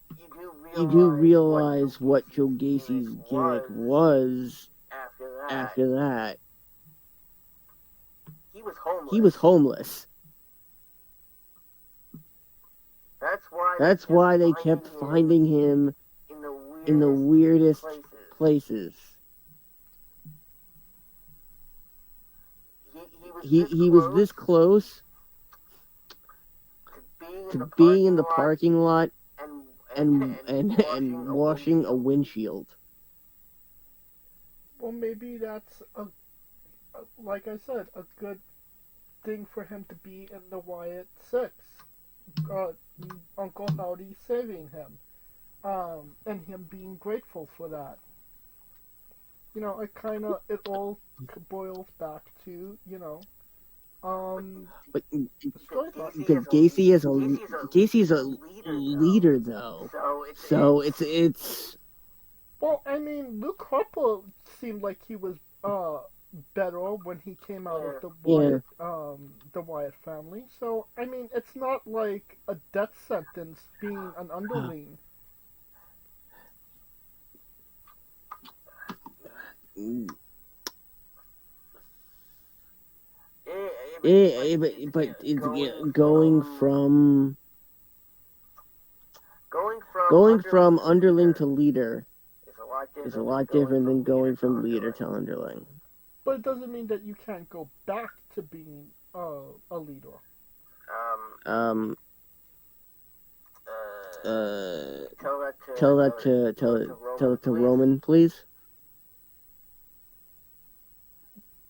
you do realize what Joe Gacy's gimmick was after that. He was homeless. That's why they kept finding him in the weirdest places. He was this close to being in the parking lot and washing a windshield. Well, maybe that's like I said, a good thing for him to be in the Wyatt 6. Uncle Howdy saving him, and him being grateful for that. It all boils back to, but because Gacy is a leader though, so it's. Well, I mean, Luke Harper seemed like he was better when he came out of the Wyatt family. So I mean, it's not like a death sentence being an underling. But going from underling to leader is a lot different than going from leader to underling. But it doesn't mean that you can't go back to being a leader. Tell that to Roman, please.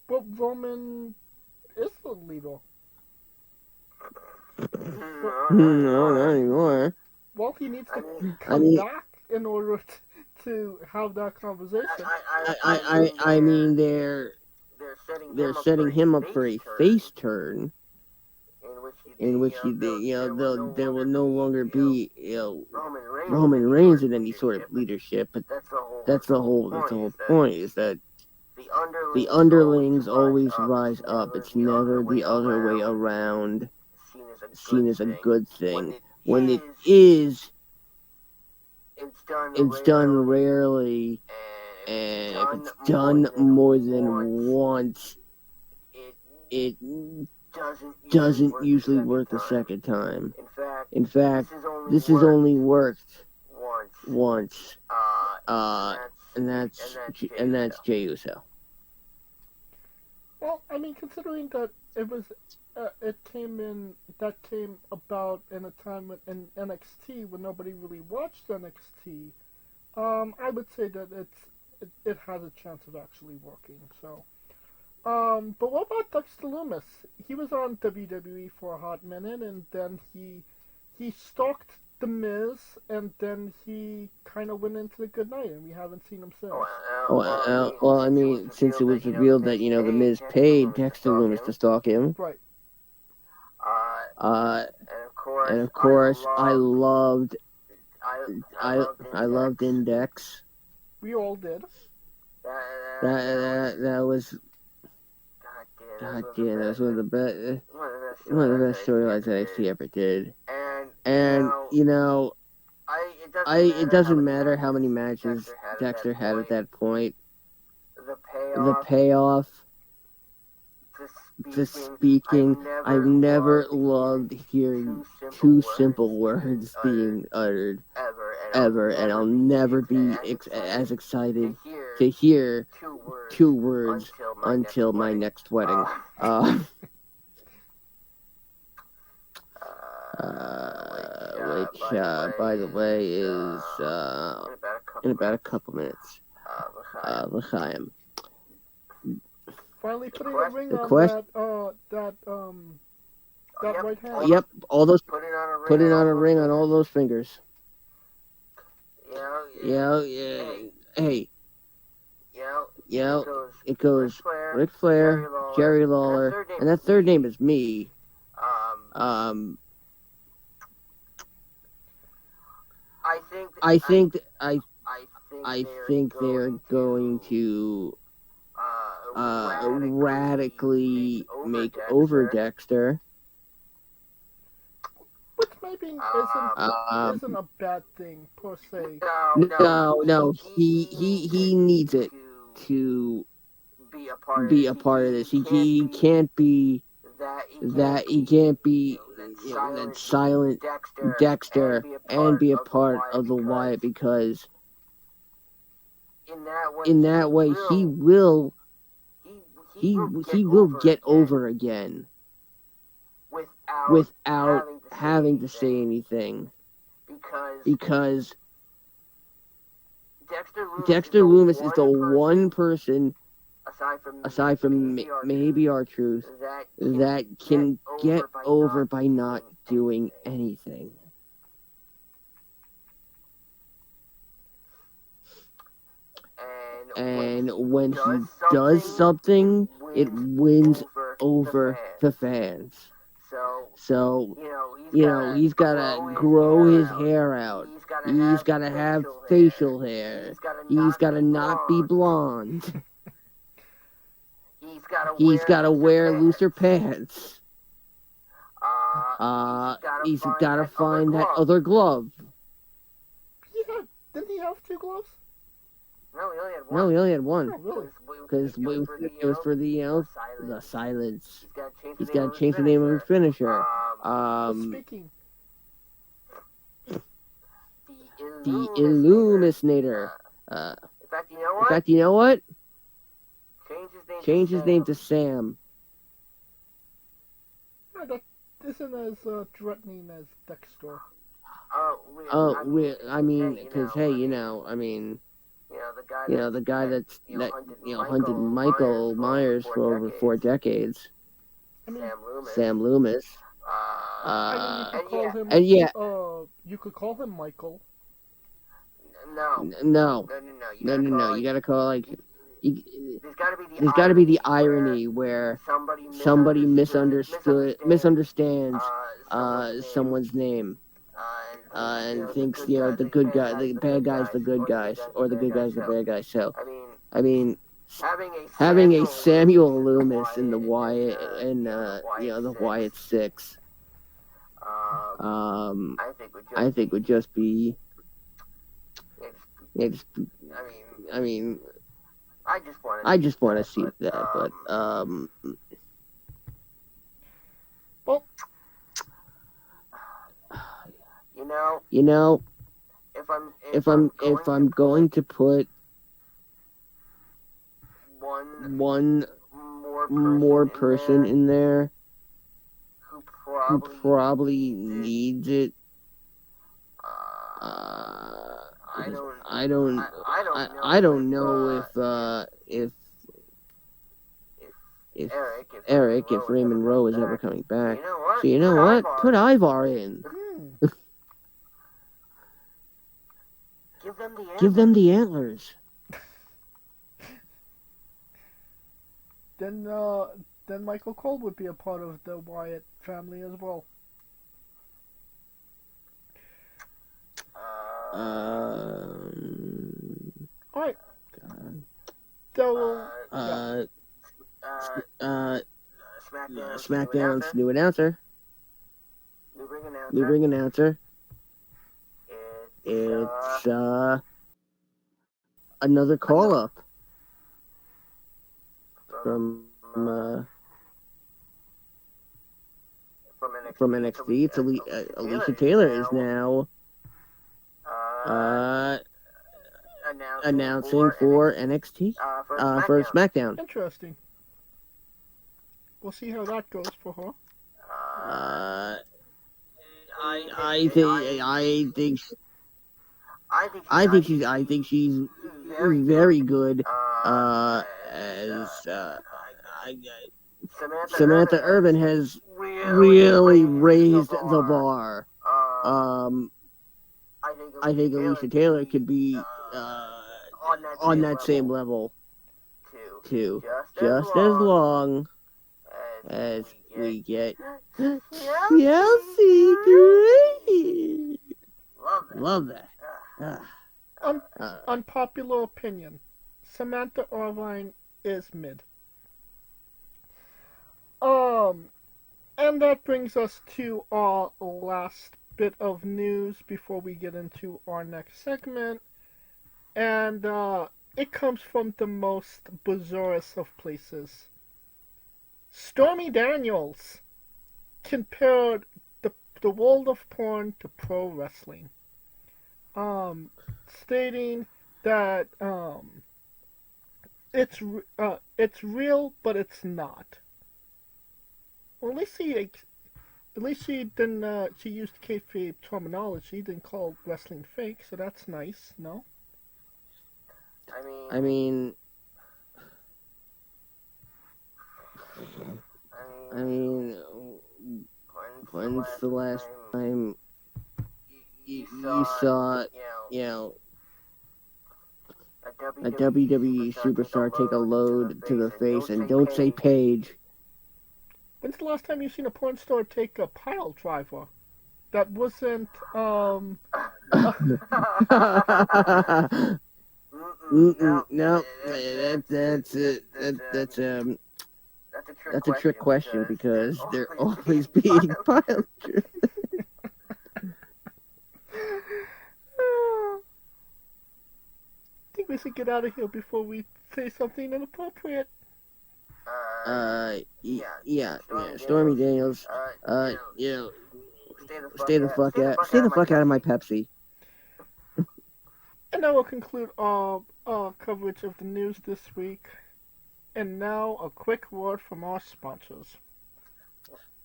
But Roman is the leader. No, not anymore. Well, he needs to I come mean- back in order to have that conversation. I mean, they're setting him up for a face turn, in which there will no longer be Roman Reigns in any sort of leadership. But that's the whole point, is that the underlings always rise up. It's never the other way around, seen as a good thing. When it is, it's done rarely, and if it's done more than once, it doesn't usually work the second time. In fact, this has only worked once, and that's Jey Uso. Well, I mean, considering that it came about in a time in NXT when nobody really watched NXT, I would say that it has a chance of actually working. So, but what about Dexter Lumis? He was on WWE for a hot minute, and then he stalked The Miz, and then he kind of went into the good night, and we haven't seen him since. Well, I mean, since it was revealed that The Miz paid Dexter Lumis to stalk him, Right. and of course, I loved Index. We all did. That was, God damn, that was one of the best storylines that NXT ever did. And it doesn't matter how many matches Dexter had at that point. The payoff, the speaking. I've never loved hearing two simple words being uttered ever, and I'll never be as excited to hear two words until my next wedding. Which, by the way, is in about a couple minutes. L'chaim. Finally putting a ring on that right hand. Yep, all those putting on a ring on all those fingers. Hey. It goes Ric Flair, Jerry Lawler, and that third name is me. I think they're going to radically make over Dexter. Which maybe isn't a bad thing per se. No, he needs it to be a part of this. He can't be that. He can't be that silent Dexter and be a part of the Wyatt, because in that way he will get over again without having to say anything, because Dexter Lumis is the one person, aside from maybe R-Truth, that can get over by not doing anything. And when he does something, it wins over the fans. So, he's gotta grow his hair out. He's gotta have facial hair. He's gotta not be blonde. He's gotta wear looser pants. He's gotta find that other glove. Didn't he have two gloves? No, he only had one. Oh, really? Because it was for the silence. He's got to change the name of his finisher. Speaking. The Illuminator. In fact, you know what? Change his name to Sam. Yeah, that isn't as threatening as Dexter. I mean, because hey, the guy that hunted Michael Myers for over 4 decades. I mean, Sam Loomis. I mean, you could call him. And yeah. You could call him Michael. No. You gotta call like. There's got to be the irony where somebody misunderstands someone's name and thinks the good guy, the bad guy's the good guys, or the good guy's the bad guys. So, I mean, having a Samuel Loomis in the Wyatt and the Wyatt Six, I think would just be. I mean. I just want to see that, but well, if I'm going to put one more person in there who probably needs it, I don't know if Raymond Rowe is ever coming back. So you know what? Put Ivar in. Give them the antlers. Then Michael Cole would be a part of the Wyatt family as well. Alright. So, SmackDown's new announcer. New ring announcer. It's another call up from NXT. It's Alicia Taylor is now announcing for NXT for SmackDown. Interesting. We'll see how that goes for her. I think she's very good as Samantha Irvin has really raised the bar. I think Alicia Taylor could be on that same level too, just as long as we get Chelsea Green. Love that. Unpopular opinion. Samantha Irvine is mid. And that brings us to our last bit of news before we get into our next segment. And it comes from the most bizarrest of places. Stormy Daniels compared the world of porn to pro wrestling. Stating that it's real, but it's not. Well, at least she didn't. She used kayfabe terminology. Didn't call wrestling fake, so that's nice. No. I mean, when's the last time you saw, a WWE superstar take a load to the face, and don't say Paige? When's the last time you seen a porn star take a pile driver? That wasn't No, that's a trick question because they're always being piled. I think we should get out of here before we say something inappropriate. Stormy Daniels, stay the fuck out of my Pepsi. And that will conclude our coverage of the news this week. And now a quick word from our sponsors.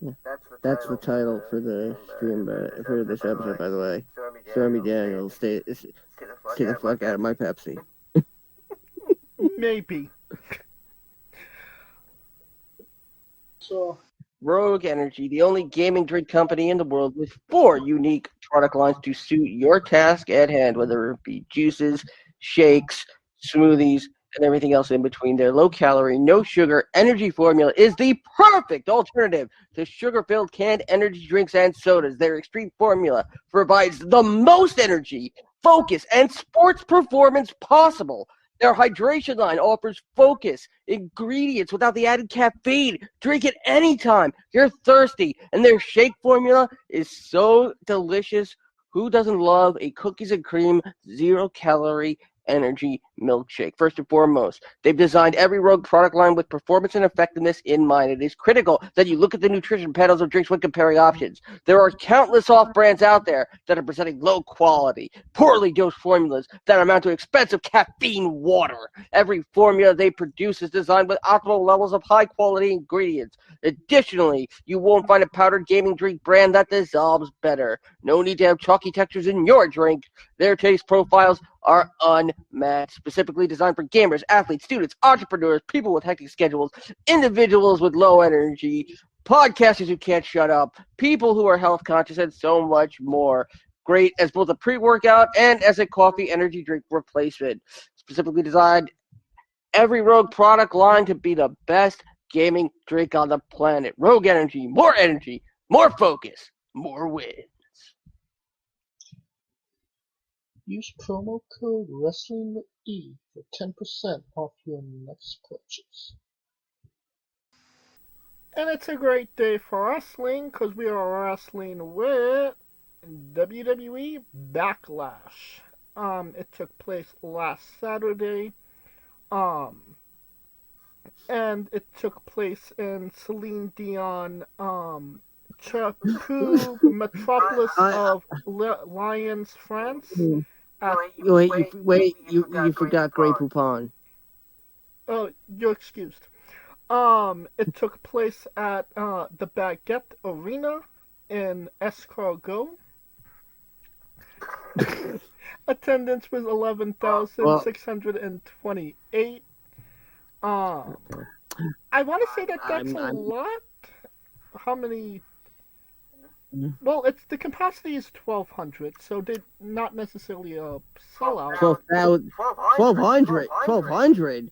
Yeah. That's the title for the stream, for this episode, by the way. Stormy Daniels, stay the fuck out of my Pepsi. Maybe. So, Rogue Energy, the only gaming drink company in the world with 4 unique product lines to suit your task at hand, whether it be juices, shakes, smoothies, and everything else in between. Their low calorie, no sugar energy formula is the perfect alternative to sugar filled canned energy drinks and sodas. Their extreme formula provides the most energy, focus, and sports performance possible. Their hydration line offers focus, ingredients without the added caffeine. Drink it anytime you're thirsty. And their shake formula is so delicious. Who doesn't love a cookies and cream, 0-calorie energy milkshake? First and foremost, they've designed every Rogue product line with performance and effectiveness in mind. It is critical that you look at the nutrition panels of drinks when comparing options. There are countless off brands out there that are presenting low quality, poorly dosed formulas that amount to expensive caffeine water. Every formula they produce is designed with optimal levels of high quality ingredients. Additionally, you won't find a powdered gaming drink brand that dissolves better. No need to have chalky textures in your drink. Their taste profiles are unmatched, specifically designed for gamers, athletes, students, entrepreneurs, people with hectic schedules, individuals with low energy, podcasters who can't shut up, people who are health conscious, and so much more. Great as both a pre-workout and as a coffee energy drink replacement. Specifically designed every Rogue product line to be the best gaming drink on the planet. Rogue Energy, more focus, more wins. Use promo code WrestlingWithE for 10% off your next purchase. And it's a great day for wrestling because we are wrestling with WWE Backlash. It took place last Saturday. And it took place in Celine Dion, Chapu, metropolis of Lyons, France. You forgot Grey Poupon. Oh, you're excused. It took place at the Baguette Arena in Escargot. Attendance was 11,628. I want to say that's a lot. How many? Well, the capacity is 1,200, so they're not necessarily a sellout. 1,200.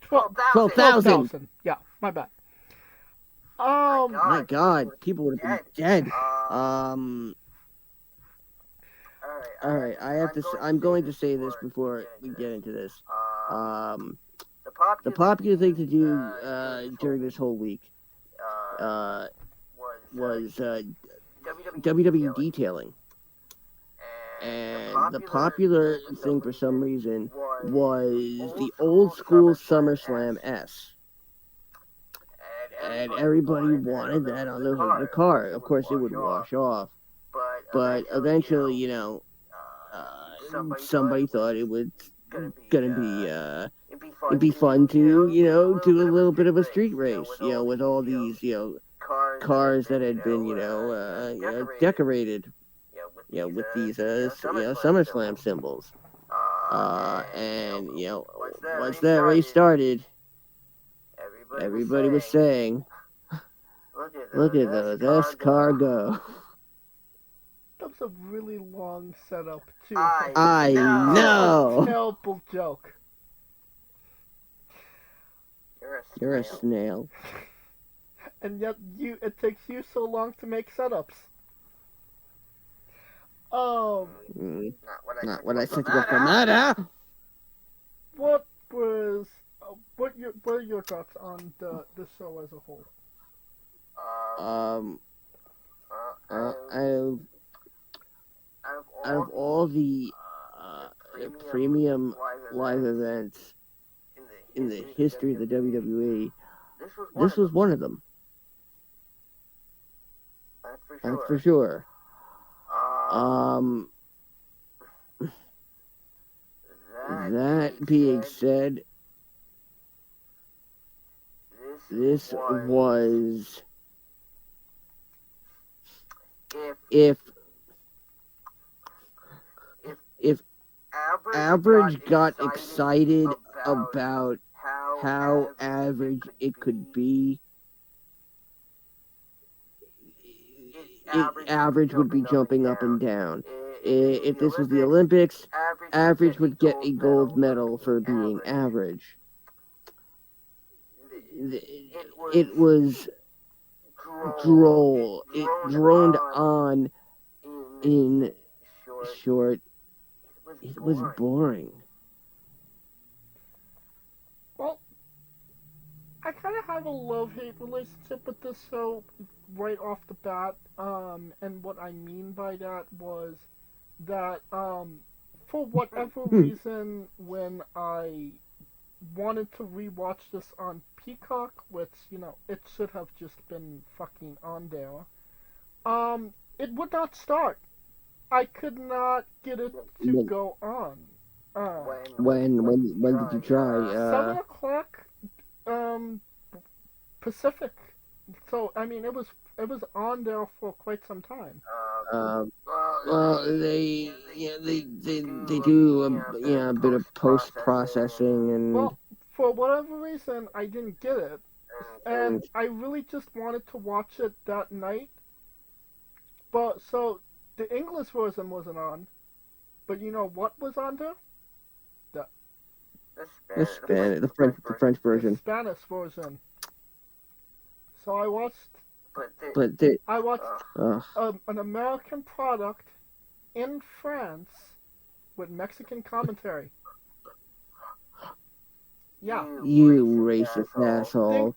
12,000. Yeah, my bad. My God, people would have been dead. All right, I'm going to say this before we get into this. The popular thing to do during this whole week was WWE detailing. And the popular thing for some reason was the old school SummerSlam S. And everybody wanted that on the hood of the car. Of course, it would wash off. But eventually, somebody thought it was gonna be it'd be fun to, do a little bit of a street race, with all these, cars that had been, decorated, with these, SummerSlam symbols. And, once that race started, everybody was saying, look at those escargot. That was a really long setup, too. I know. Terrible joke. You're a snail. And yet it takes you so long to make setups. Not what I said with the matter. What are your thoughts on the show as a whole? Out of all the premium live events in the history of the WWE, this was one of them. That's for sure. That being said, this was, if Average got excited about how average it could be, average would be jumping up and down. If this was the Olympics, average would get a gold medal for being average. It was droll. It droned on in short. It was boring. Well, I kind of have a love-hate relationship with this show right off the bat. And what I mean by that was that, for whatever reason, when I wanted to rewatch this on Peacock, which, it should have just been fucking on there, it would not start. I could not get it to go on. When did you try? 7 o'clock, Pacific. So, I mean, it was on there for quite some time. Well, they do a bit of post-processing and... Well, for whatever reason, I didn't get it. And I really just wanted to watch it that night. But, so, the English version wasn't on. But you know what was on there? The French version. The Spanish version. So I watched... I watched an American product in France with Mexican commentary. Yeah. You racist asshole.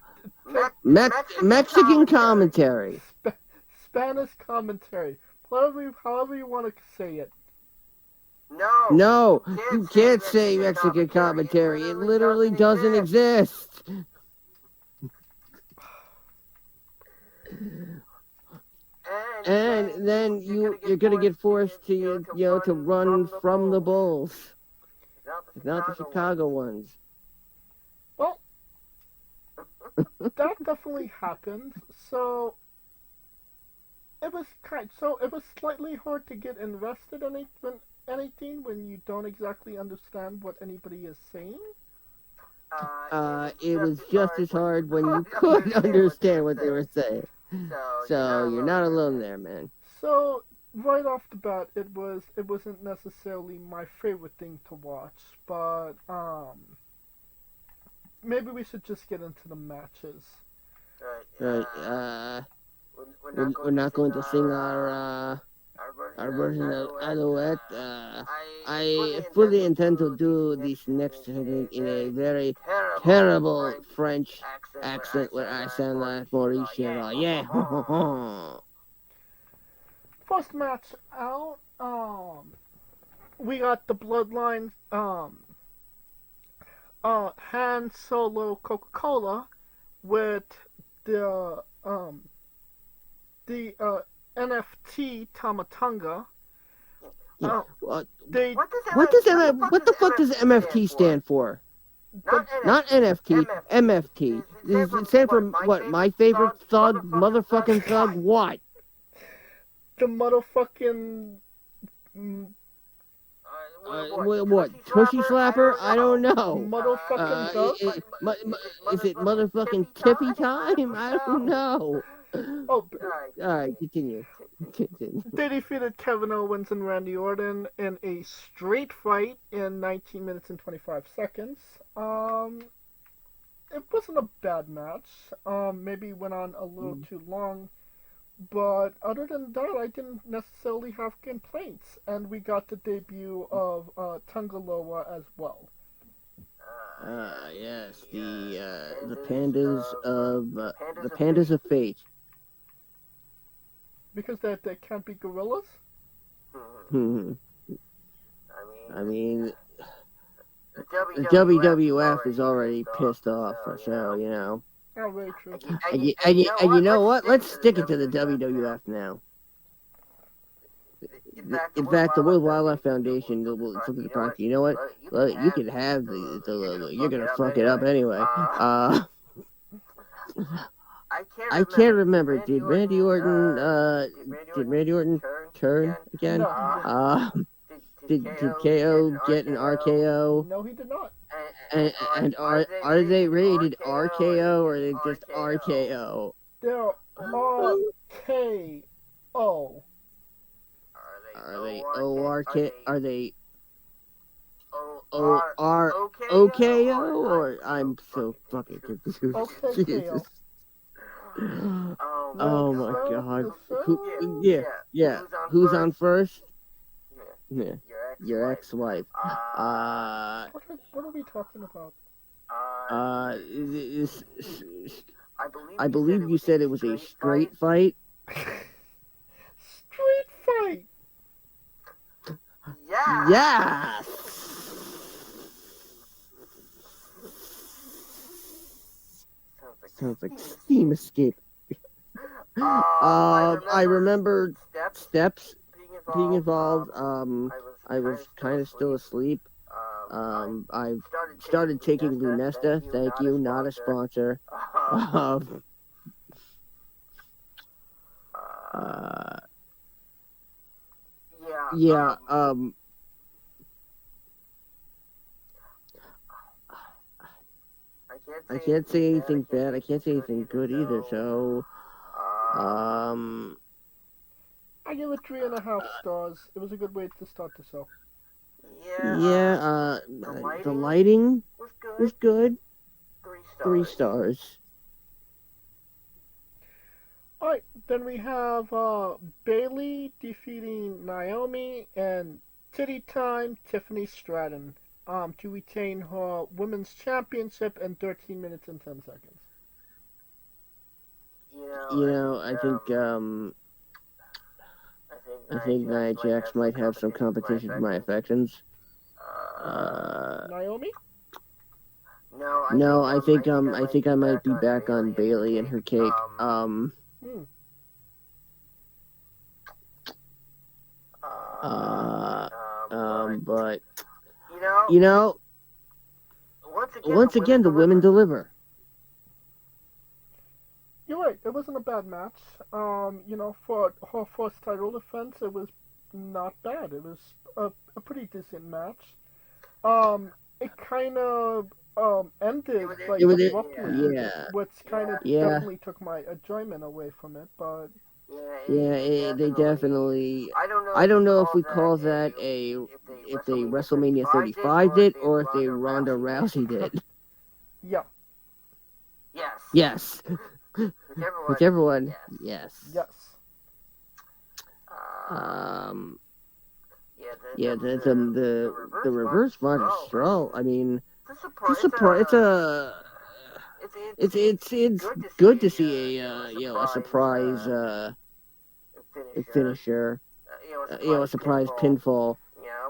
Mexican commentary. Spanish commentary. However you want to say it. No, you can't say Mexican commentary. It literally doesn't exist. And then you're gonna get forced to to run from the Bulls, not the Chicago ones. Well, that definitely happened. So it was slightly hard to get invested in anything when you don't exactly understand what anybody is saying. It was just as hard when you couldn't understand what they were saying. So you're not alone there, man. So right off the bat, it wasn't necessarily my favorite thing to watch, but maybe we should just get into the matches. Right. We're not going to sing our version of Alouette. I fully intend to do this next segment in a very terrible French accent where I sound like Mauricio. Yeah. First match out, we got the Bloodline, Han Solo Coca-Cola with the NFT Tamatonga. What the fuck does MFT stand for? Not NFT, MFT. Does it stand for what? My favorite thug, motherfucking thug, what? The motherfucking... what? Tushy slapper? I don't know. Motherfucking thug? Is it motherfucking tippy time? I don't know. Oh, alright, continue. They defeated Kevin Owens and Randy Orton in a straight fight in 19 minutes and 25 seconds. It wasn't a bad match. Maybe went on a little too long. But other than that, I didn't necessarily have complaints. And we got the debut of Tungaloa as well. Yes, the pandas of fate. Because they can't be gorillas? I mean, the WWF is already pissed off, so, Oh, very true. And you know what? Let's stick it to the WWF now. In fact, the World Wildlife Foundation will something to talk to. You know what? Well, you can have the you're gonna fuck it up anyway. I can't remember. Did Randy Orton turn again? No. Did KO get an RKO? No, he did not. And are they rated RKO or are they just RKO? They're RKO. O? Are they O-R-K? Are they O-R-O-K-O? Or I'm so fucking confused. Okay, Jesus. Let's Oh my start God. the show. Yeah. Who's on first? Yeah. Your ex-wife. What are we talking about? This, I believe you said it was a straight fight. Street fight. Yes. Sounds like steam escape. I remember steps being involved. I was kind of still asleep. I started taking Lunesta. Thank you, not a sponsor. Yeah. I can't say anything bad. I can't say anything good either. So, I give it 3.5 stars. It was a good way to start the show. yeah. The lighting was good. 3 stars. Alright, then we have Bailey defeating Naomi and Titty Time Tiffany Stratton to retain her women's championship in 13 minutes and 10 seconds. I think Nia Jax might have some competition for my affections. Naomi? No, I think I might be back on Bailey and her cake. But once again, the women deliver. You're right. It wasn't a bad match. For her first title defense, it was not bad. It was a pretty decent match. It kind of ended like abruptly, which kind of definitely took my enjoyment away from it. But they definitely. I don't know if we call that if they WrestleMania 35 did or if they Ronda Rousey did. Yeah. Yes. Whichever one. Yes. The reverse Monstro. I mean, it's good to see a surprise finisher, a surprise pinfall.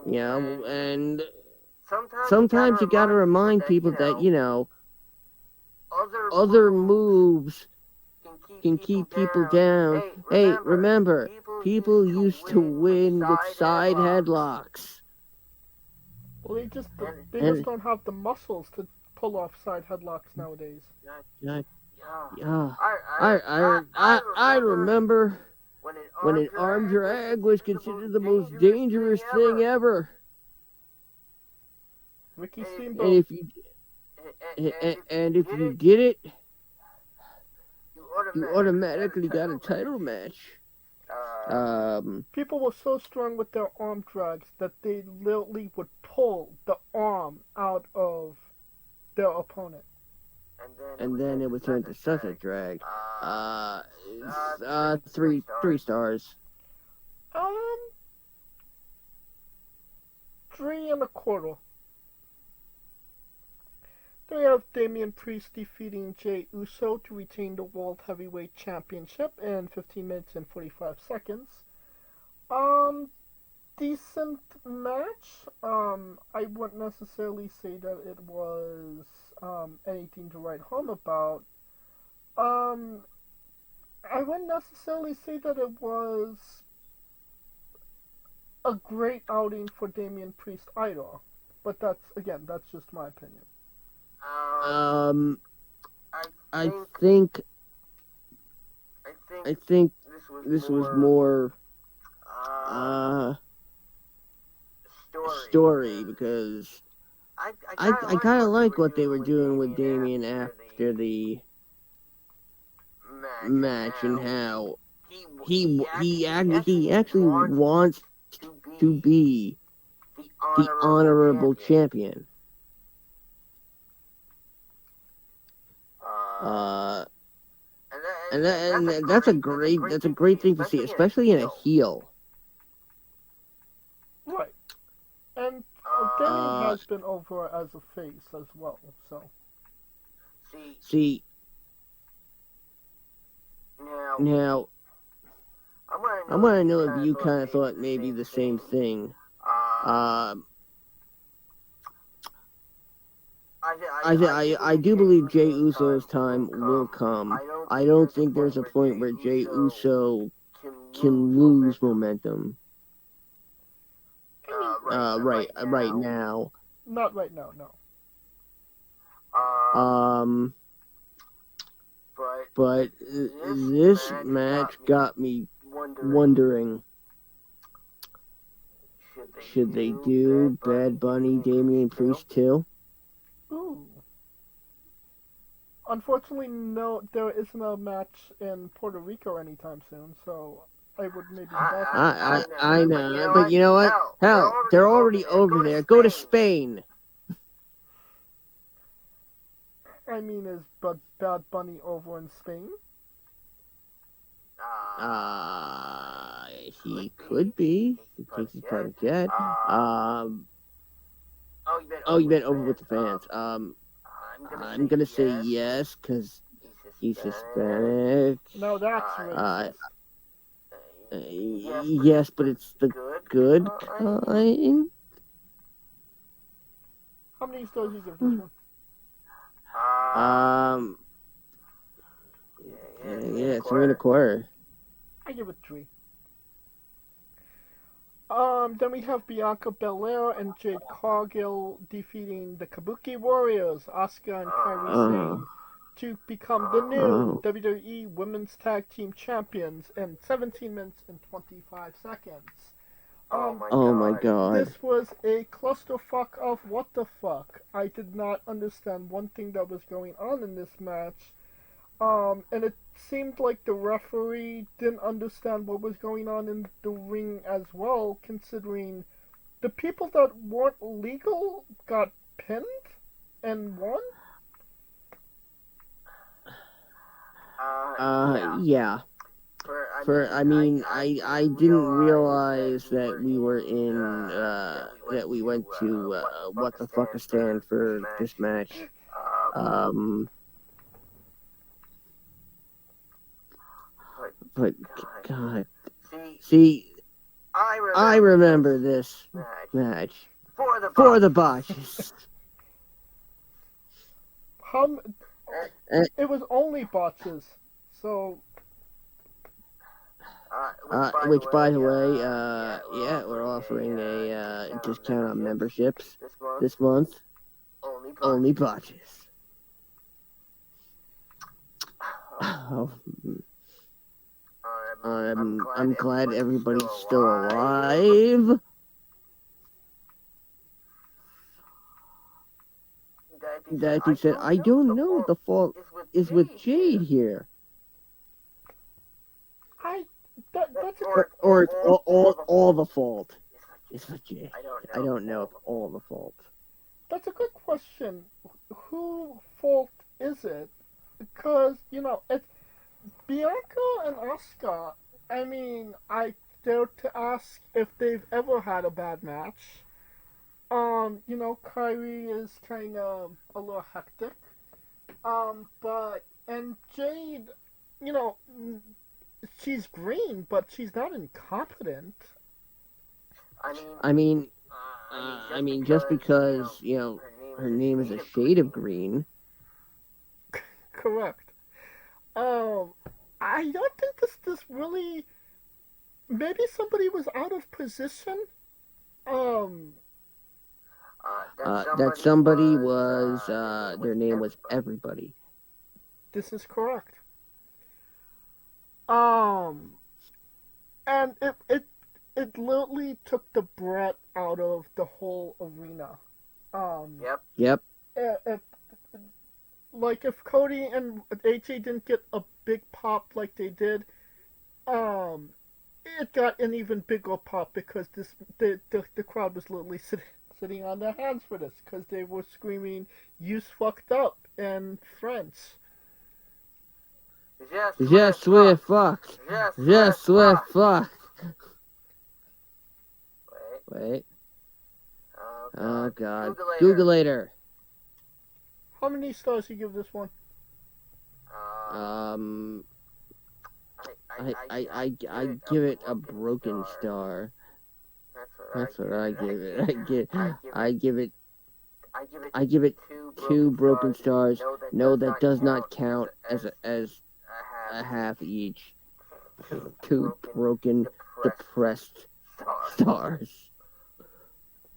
And sometimes you gotta remind people that other moves can keep people down. Hey, remember, people used to win with side headlocks. Well, they just don't have the muscles to pull off side headlocks nowadays. I remember when an arm drag was considered the most dangerous thing ever. Ricky Steamboat. And if you did it, you automatically got a title match. People were so strong with their arm drags that they literally would pull the arm out of their opponent. And then it would turn to such a drag. 3 stars. 3.25. Then we have Damian Priest defeating Jey Uso to retain the World Heavyweight Championship in 15 minutes and 45 seconds. Decent match. I wouldn't necessarily say that it was anything to write home about. I wouldn't necessarily say that it was a great outing for Damian Priest either. But that's just my opinion. I think this was more story because I kind of like what they were doing with Damian after the match and how he actually wants to be the honorable champion. And that's a great thing to see, especially in a heel. Right. And Damien has been over as a face as well, so. See, now, I want to know if you kind of thought maybe the same thing. I do believe Jey Uso's time will come. I don't think there's a point where Jey Uso can lose momentum. Right now. Not right now, no. But this match got me wondering, should they do Bad Bunny, Damian Priest too? Ooh. Unfortunately, no, there isn't a match in Puerto Rico anytime soon, so I would maybe... I know, but you know what? Hell, they're already over there. Go to Spain. I mean, is Bad Bunny over in Spain? He could be. He takes his private jet. Oh, you meant over with the fans. I'm gonna say yes, because he's Hispanic. No, that's racist. Yes, but it's the good kind. How many stars do you give this one? Yeah, 3.25. I give it 3. Then we have Bianca Belair and Jade Cargill defeating the Kabuki Warriors, Asuka and Kairi Sane, to become the new WWE Women's Tag Team Champions in 17 minutes and 25 seconds. Oh my god. This was a clusterfuck of what the fuck. I did not understand one thing that was going on in this match. And it seemed like the referee didn't understand what was going on in the ring as well, considering the people that weren't legal got pinned and won? Yeah. I didn't realize that we were in, that we went to, what the fuck a stand for this match. But, God. See, I remember this match. For the botches. It was only botches, so... which, by the way, yeah, we're offering a discount on memberships this month. Only botches. Oh, I'm glad everybody's still alive. That being said, I don't know the fault is with Jade here. Or it's all the fault is with Jade. I don't know if all the fault. That's a good question. Who fault is it? Because, you know, it's Bianca and Asuka. I mean, I dare to ask if they've ever had a bad match. You know, Kairi is kind of a little hectic. And Jade, you know, she's green, but she's not incompetent. I mean, just because, you know, her name is a shade of green. Correct. I don't think this really... Maybe somebody was out of position? That somebody was, their name was Everybody. This is correct. And it literally took the breath out of the whole arena. Yep. Like if Cody and AJ didn't get a big pop like they did, it got an even bigger pop because the crowd was literally sitting on their hands for this because they were screaming "You's fucked up" and French. Je suis fucked. Je suis fucked. Wait. Oh God. Googleator. How many stars do you give this one? I give it a broken star. That's what I give it. I give it 2 broken stars. No, that does not count as a half each. 2 broken, depressed stars.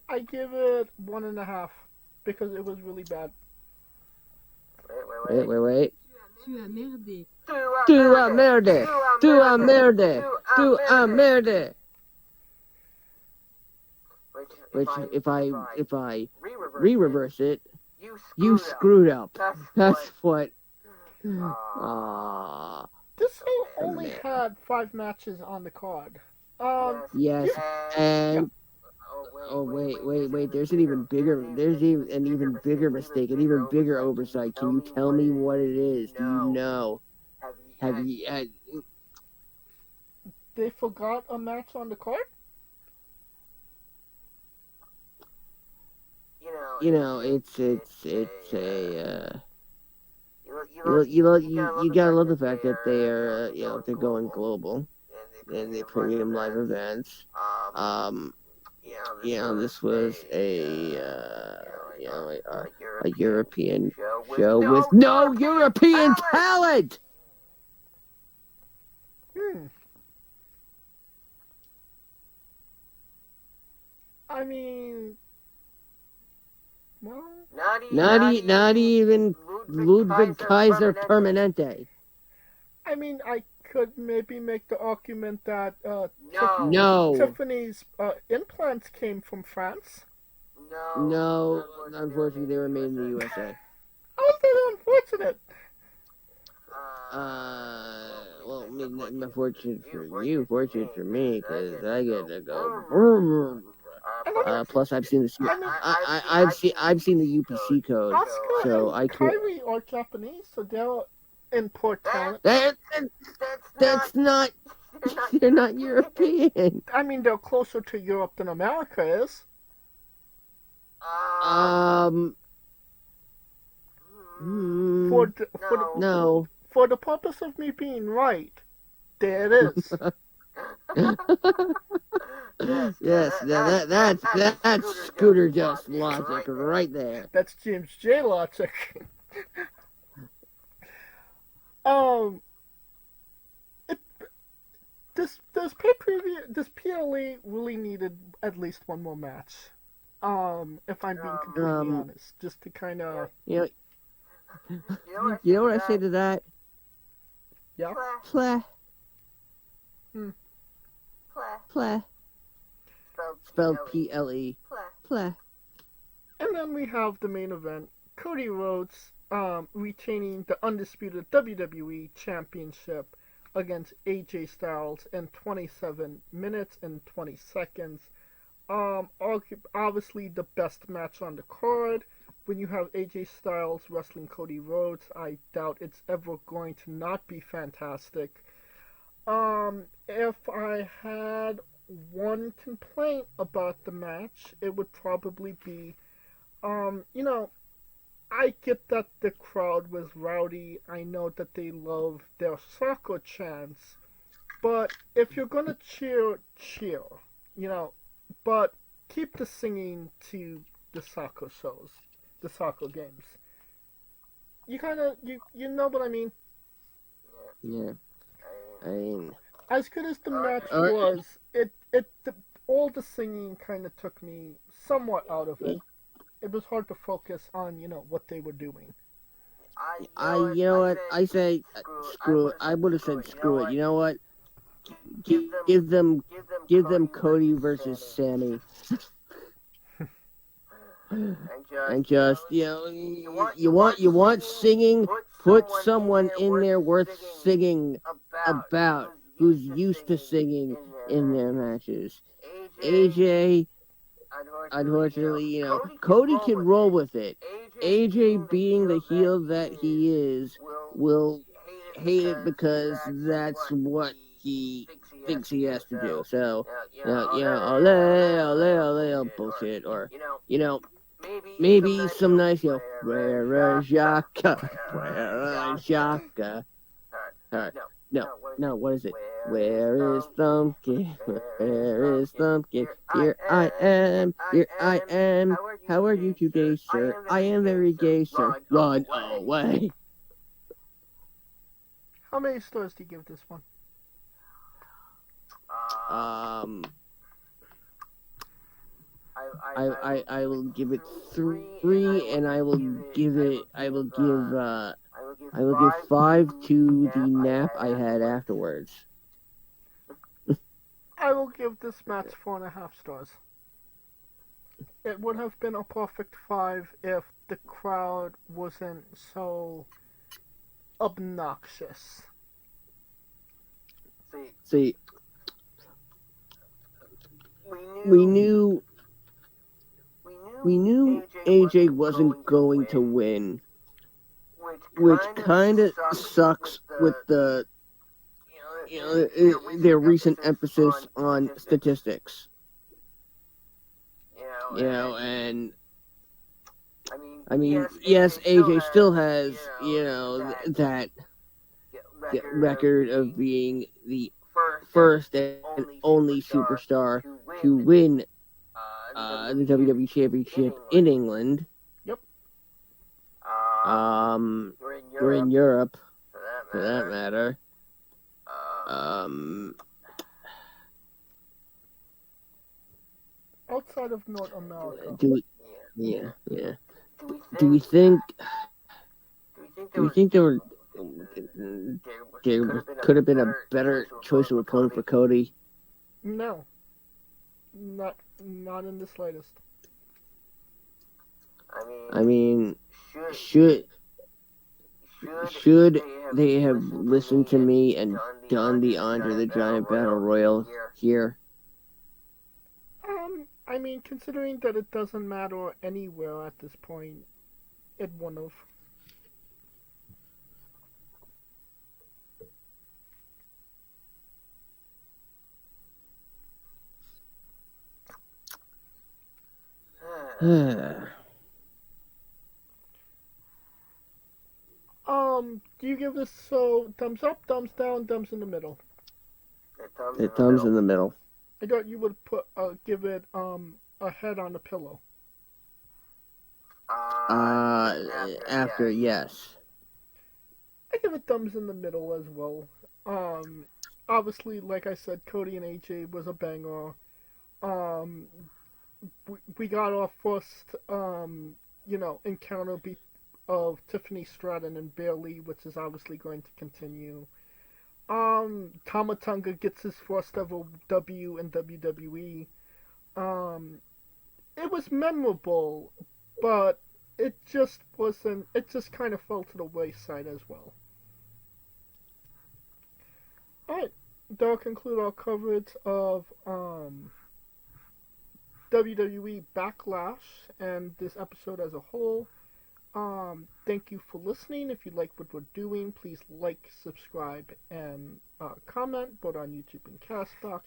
I give it 1.5 because it was really bad. Wait. Tu as merdé. Tu as merdé. Tu as merdé. Tu as merdé. Which, if I re-reverse it, you screwed up. That's what. This show only had 5 matches on the card. Yes, and wait. There's an even bigger mistake, an even bigger oversight. Can you tell me what it is? Do you know? Have you? They forgot a match on the card? You know, it's a. You gotta love the fact that they are, they're going global in the premium live events. This was a European show with no European talent. I mean, well, not even Ludwig Kaiser Permanente. I mean, I could maybe make the argument that No. Tiffany's implants came from France. No, unfortunately, they were made in the USA. How is that unfortunate? Well, I mean, unfortunate for you, fortunate for me, because I get to go. Plus, I've seen the I've seen the UPC code, Asuka so I and could. Kyrie are Japanese, so they're import talent. That's not. They're not European. I mean, they're closer to Europe than America is. For the purpose of me being right, there it is. Yes, that's Scooter Just logic right there. That's James J logic. This pay-per-view, this PLE really needed at least one more match. If I'm being completely honest, just to kind of. You know what I say to that? Yeah. Pleh. Pleh. Spelled P-L-E. Pleh. And then we have the main event: Cody Rhodes retaining the undisputed WWE Championship against AJ Styles in 27 minutes and 20 seconds. Obviously the best match on the card. When you have AJ Styles wrestling Cody Rhodes, I doubt it's ever going to not be fantastic. If I had one complaint about the match, it would probably be, I get that the crowd was rowdy. I know that they love their soccer chants. But if you're gonna cheer, but keep the singing to the soccer shows, the soccer games. You know what I mean? Yeah. I mean, as good as the match was, all the singing kind of took me somewhat out of it. It was hard to focus on, what they were doing. you know what? I say screw it. I would have said screw it. You know what? Give them Cody versus Sammy. And just, you want singing, put someone in there worth singing about. who's used to singing in their matches. AJ, unfortunately, Cody can roll with it. AJ, being the heel that he is, will hate it because that's what he thinks he has to do. So, ole, bullshit, or, maybe some nice, where Jacques, where Jacques. Alright, no, what is it? Where is Thumpkin? Where is Thumpkin? Here I am, here I am. How are you today, sir? I am very gay, sir. Run away. How many stars do you give this one? I will give it 3, and I will give 5 to the nap I had afterwards. I will give this match 4.5 stars. It would have been a perfect 5 if the crowd wasn't so obnoxious. See, we knew AJ wasn't going to win, which kind of sucks with the their recent emphasis on statistics. And I mean, yes, AJ still has that record of being the first and only superstar to win the WWE Championship in England. Yep. We're in Europe, for that matter. Outside of North America. Do we think there could have been a better choice of opponent for Cody? No. Not in the slightest. I mean, should they have listened to me and done the Andre the Giant Battle Royal here? I mean, considering that it doesn't matter anywhere at this point, it wouldn't have. Do you give this thumbs up, thumbs down, thumbs in the middle? Thumbs in the middle. I thought you would give it a head on the pillow. After yes. I give it thumbs in the middle as well. Obviously, like I said, Cody and AJ was a banger. We got our first encounter of Tiffany Stratton and Bayley, which is obviously going to continue. Tama Tonga gets his first ever W in WWE. It was memorable, but it just wasn't. It just kind of fell to the wayside as well. Alright, that'll conclude our coverage of WWE Backlash and this episode as a whole. Thank you for listening. If you like what we're doing, please like, subscribe, and comment both on YouTube and Castbox.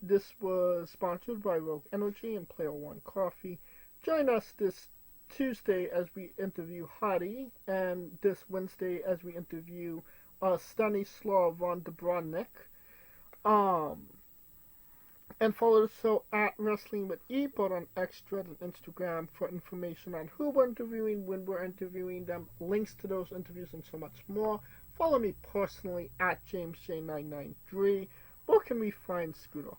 This was sponsored by Rogue Energy and Player One Coffee. Join us this Tuesday as we interview Hottie, and this Wednesday as we interview Stanislav von Dubrovnik. And follow the show at Wrestling with E, both on X, Thread, and Instagram for information on who we're interviewing, when we're interviewing them, links to those interviews, and so much more. Follow me personally at JamesJ993. Where can we find Scooter?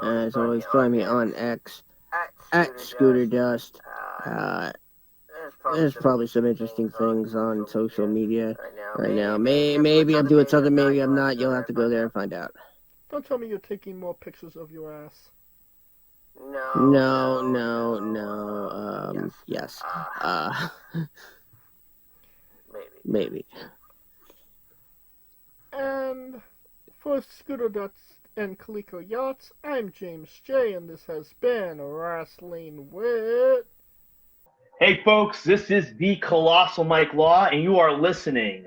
As always, find me on X at Scooter Dust. There's probably some interesting things on social media right now. Maybe I'm doing something, maybe I'm not. You'll have to go there and find out. Don't tell me you're taking more pictures of your ass. No. Yes. Maybe. And for Scooter Ducks and Coleco Yachts, I'm James J, and this has been Wrestling with... Hey folks, this is the Colossal Mike Law, and you are listening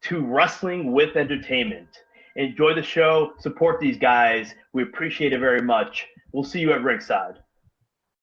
to Wrestling with Entertainment. Enjoy the show, support these guys. We appreciate it very much. We'll see you at ringside.